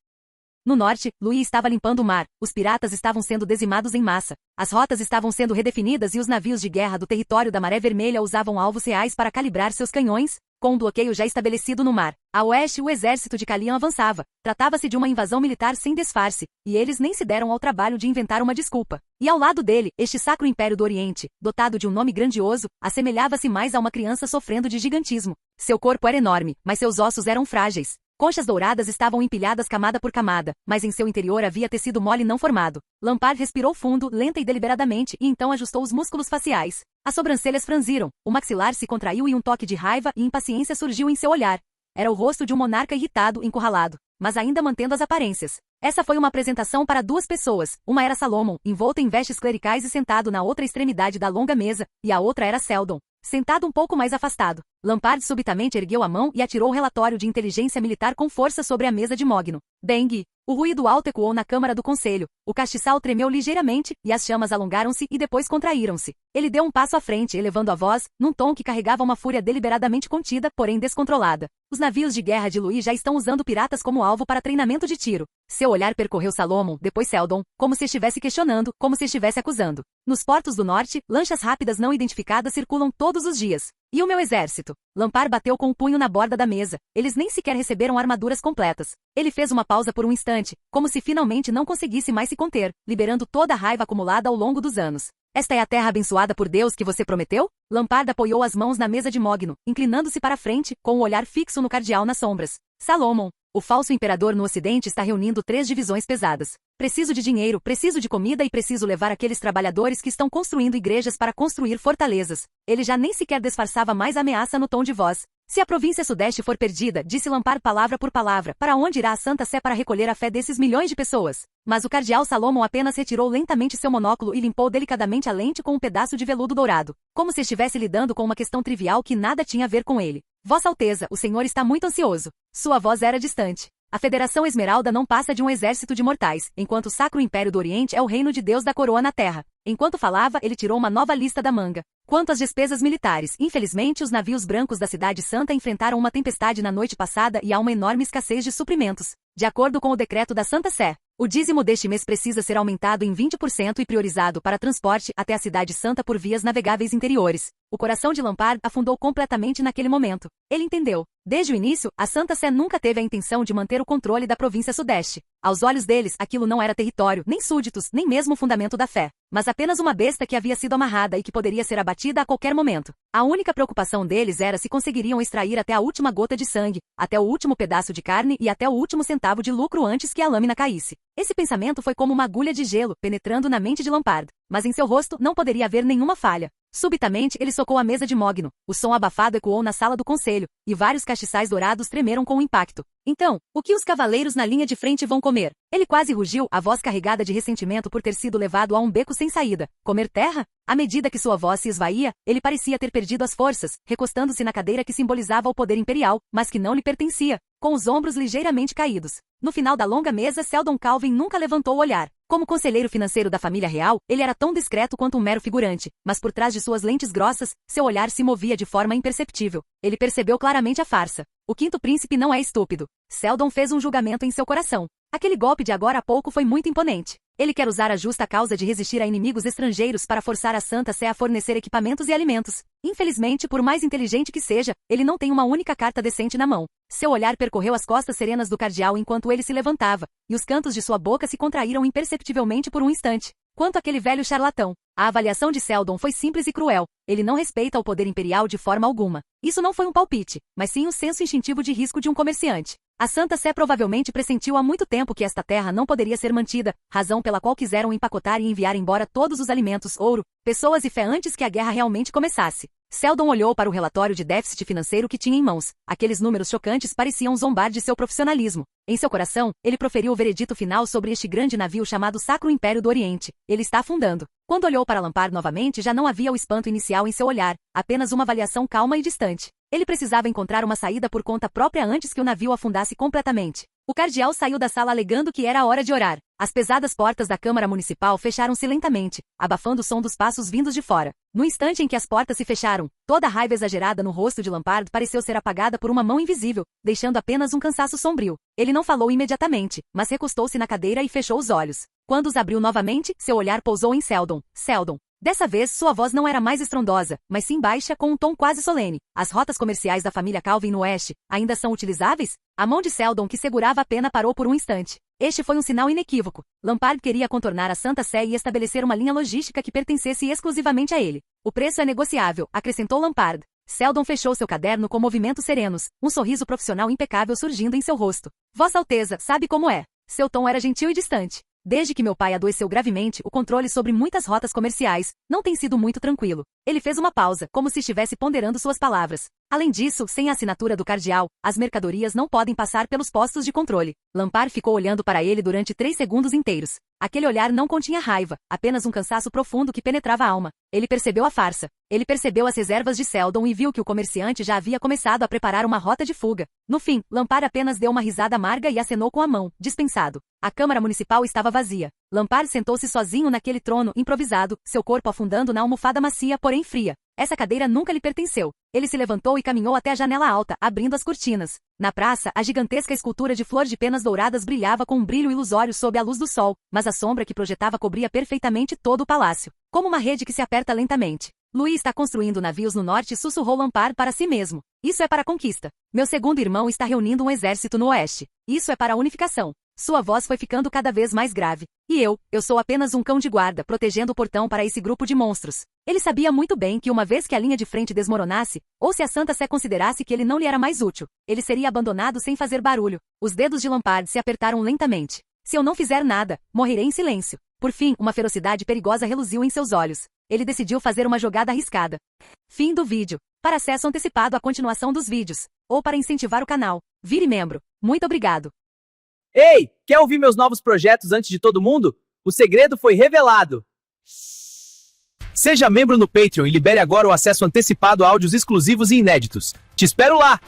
S1: No norte, Louis estava limpando o mar, os piratas estavam sendo dizimados em massa, as rotas estavam sendo redefinidas e os navios de guerra do território da Maré Vermelha usavam alvos reais para calibrar seus canhões, com um bloqueio já estabelecido no mar. A oeste, o exército de Calian avançava. Tratava-se de uma invasão militar sem disfarce, e eles nem se deram ao trabalho de inventar uma desculpa. E ao lado dele, este Sacro Império do Oriente, dotado de um nome grandioso, assemelhava-se mais a uma criança sofrendo de gigantismo. Seu corpo era enorme, mas seus ossos eram frágeis. Conchas douradas estavam empilhadas camada por camada, mas em seu interior havia tecido mole não formado. Lampard respirou fundo, lenta e deliberadamente, e então ajustou os músculos faciais. As sobrancelhas franziram, o maxilar se contraiu e um toque de raiva e impaciência surgiu em seu olhar. Era o rosto de um monarca irritado, encurralado, mas ainda mantendo as aparências. Essa foi uma apresentação para duas pessoas. Uma era Salomon, envolto em vestes clericais e sentado na outra extremidade da longa mesa, e a outra era Seldon, sentado um pouco mais afastado. Lampard subitamente ergueu a mão e atirou o relatório de inteligência militar com força sobre a mesa de mogno. Bang! O ruído alto ecoou na Câmara do Conselho. O castiçal tremeu ligeiramente, e as chamas alongaram-se e depois contraíram-se. Ele deu um passo à frente, elevando a voz, num tom que carregava uma fúria deliberadamente contida, porém descontrolada. Os navios de guerra de Louis já estão usando piratas como alvo para treinamento de tiro. Seu olhar percorreu Salomon, depois Seldon, como se estivesse questionando, como se estivesse acusando. Nos portos do norte, lanchas rápidas não identificadas circulam todos os dias. E o meu exército? Lampard bateu com o punho na borda da mesa. Eles nem sequer receberam armaduras completas. Ele fez uma pausa por um instante, como se finalmente não conseguisse mais se conter, liberando toda a raiva acumulada ao longo dos anos. Esta é a terra abençoada por Deus que você prometeu? Lampard apoiou as mãos na mesa de mogno, inclinando-se para a frente, com o olhar fixo no cardeal nas sombras. Salomon, o falso imperador no ocidente está reunindo 3 divisões pesadas. Preciso de dinheiro, preciso de comida e preciso levar aqueles trabalhadores que estão construindo igrejas para construir fortalezas. Ele já nem sequer disfarçava mais a ameaça no tom de voz. Se a província sudeste for perdida, disse Lampard palavra por palavra, para onde irá a Santa Sé para recolher a fé desses milhões de pessoas? Mas o cardeal Salomon apenas retirou lentamente seu monóculo e limpou delicadamente a lente com um pedaço de veludo dourado, como se estivesse lidando com uma questão trivial que nada tinha a ver com ele. Vossa Alteza, o senhor está muito ansioso. Sua voz era distante. A Federação Esmeralda não passa de um exército de mortais, enquanto o Sacro Império do Oriente é o reino de Deus da coroa na terra. Enquanto falava, ele tirou uma nova lista da manga. Quanto às despesas militares, infelizmente os navios brancos da Cidade Santa enfrentaram uma tempestade na noite passada e há uma enorme escassez de suprimentos. De acordo com o decreto da Santa Sé, o dízimo deste mês precisa ser aumentado em 20% e priorizado para transporte até a Cidade Santa por vias navegáveis interiores. O coração de Lampard afundou completamente naquele momento. Ele entendeu. Desde o início, a Santa Sé nunca teve a intenção de manter o controle da província sudeste. Aos olhos deles, aquilo não era território, nem súditos, nem mesmo fundamento da fé, mas apenas uma besta que havia sido amarrada e que poderia ser abatida a qualquer momento. A única preocupação deles era se conseguiriam extrair até a última gota de sangue, até o último pedaço de carne e até o último centavo de lucro antes que a lâmina caísse. Esse pensamento foi como uma agulha de gelo, penetrando na mente de Lampard, mas em seu rosto não poderia haver nenhuma falha. Subitamente, ele socou a mesa de mogno. O som abafado ecoou na sala do conselho, e vários castiçais dourados tremeram com o impacto. Então, o que os cavaleiros na linha de frente vão comer? Ele quase rugiu, a voz carregada de ressentimento por ter sido levado a um beco sem saída. Comer terra? À medida que sua voz se esvaía, ele parecia ter perdido as forças, recostando-se na cadeira que simbolizava o poder imperial, mas que não lhe pertencia, com os ombros ligeiramente caídos. No final da longa mesa, Seldon Calvin nunca levantou o olhar. Como conselheiro financeiro da família real, ele era tão discreto quanto um mero figurante, mas por trás de suas lentes grossas, seu olhar se movia de forma imperceptível. Ele percebeu claramente a farsa. O quinto príncipe não é estúpido. Seldon fez um julgamento em seu coração. Aquele golpe de agora a pouco foi muito imponente. Ele quer usar a justa causa de resistir a inimigos estrangeiros para forçar a Santa Sé a fornecer equipamentos e alimentos. Infelizmente, por mais inteligente que seja, ele não tem uma única carta decente na mão. Seu olhar percorreu as costas serenas do cardeal enquanto ele se levantava, e os cantos de sua boca se contraíram imperceptivelmente por um instante. Quanto àquele velho charlatão, a avaliação de Seldon foi simples e cruel. Ele não respeita o poder imperial de forma alguma. Isso não foi um palpite, mas sim um senso instintivo de risco de um comerciante. A Santa Sé provavelmente pressentiu há muito tempo que esta terra não poderia ser mantida, razão pela qual quiseram empacotar e enviar embora todos os alimentos, ouro, pessoas e fé antes que a guerra realmente começasse. Seldon olhou para o relatório de déficit financeiro que tinha em mãos. Aqueles números chocantes pareciam zombar de seu profissionalismo. Em seu coração, ele proferiu o veredito final sobre este grande navio chamado Sacro Império do Oriente. Ele está afundando. Quando olhou para Lampard novamente, já não havia o espanto inicial em seu olhar, apenas uma avaliação calma e distante. Ele precisava encontrar uma saída por conta própria antes que o navio afundasse completamente. O cardeal saiu da sala alegando que era a hora de orar. As pesadas portas da Câmara Municipal fecharam-se lentamente, abafando o som dos passos vindos de fora. No instante em que as portas se fecharam, toda a raiva exagerada no rosto de Lampard pareceu ser apagada por uma mão invisível, deixando apenas um cansaço sombrio. Ele não falou imediatamente, mas recostou-se na cadeira e fechou os olhos. Quando os abriu novamente, seu olhar pousou em Seldon. Seldon. Dessa vez, sua voz não era mais estrondosa, mas sim baixa, com um tom quase solene. As rotas comerciais da família Calvin no oeste ainda são utilizáveis? A mão de Seldon que segurava a pena parou por um instante. Este foi um sinal inequívoco. Lampard queria contornar a Santa Sé e estabelecer uma linha logística que pertencesse exclusivamente a ele. O preço é negociável, acrescentou Lampard. Seldon fechou seu caderno com movimentos serenos, um sorriso profissional impecável surgindo em seu rosto. Vossa Alteza, sabe como é. Seu tom era gentil e distante. Desde que meu pai adoeceu gravemente, o controle sobre muitas rotas comerciais não tem sido muito tranquilo. Ele fez uma pausa, como se estivesse ponderando suas palavras. Além disso, sem a assinatura do cardeal, as mercadorias não podem passar pelos postos de controle. Lampard ficou olhando para ele durante 3 segundos inteiros. Aquele olhar não continha raiva, apenas um cansaço profundo que penetrava a alma. Ele percebeu a farsa. Ele percebeu as reservas de Seldon e viu que o comerciante já havia começado a preparar uma rota de fuga. No fim, Lampard apenas deu uma risada amarga e acenou com a mão, dispensado. A Câmara Municipal estava vazia. Lampard sentou-se sozinho naquele trono improvisado, seu corpo afundando na almofada macia, porém fria. Essa cadeira nunca lhe pertenceu. Ele se levantou e caminhou até a janela alta, abrindo as cortinas. Na praça, a gigantesca escultura de flor de penas douradas brilhava com um brilho ilusório sob a luz do sol, mas a sombra que projetava cobria perfeitamente todo o palácio, como uma rede que se aperta lentamente. Louis está construindo navios no norte, sussurrou Lampard para si mesmo. Isso é para a conquista. Meu segundo irmão está reunindo um exército no oeste. Isso é para a unificação. Sua voz foi ficando cada vez mais grave. E eu sou apenas um cão de guarda, protegendo o portão para esse grupo de monstros. Ele sabia muito bem que uma vez que a linha de frente desmoronasse, ou se a Santa Sé considerasse que ele não lhe era mais útil, ele seria abandonado sem fazer barulho. Os dedos de Lampard se apertaram lentamente. Se eu não fizer nada, morrerei em silêncio. Por fim, uma ferocidade perigosa reluziu em seus olhos. Ele decidiu fazer uma jogada arriscada. Fim do vídeo. Para acesso antecipado à continuação dos vídeos, ou para incentivar o canal, vire membro. Muito obrigado.
S2: Ei, quer ouvir meus novos projetos antes de todo mundo? O segredo foi revelado. Seja membro no Patreon e libere agora o acesso antecipado a áudios exclusivos e inéditos. Te espero lá!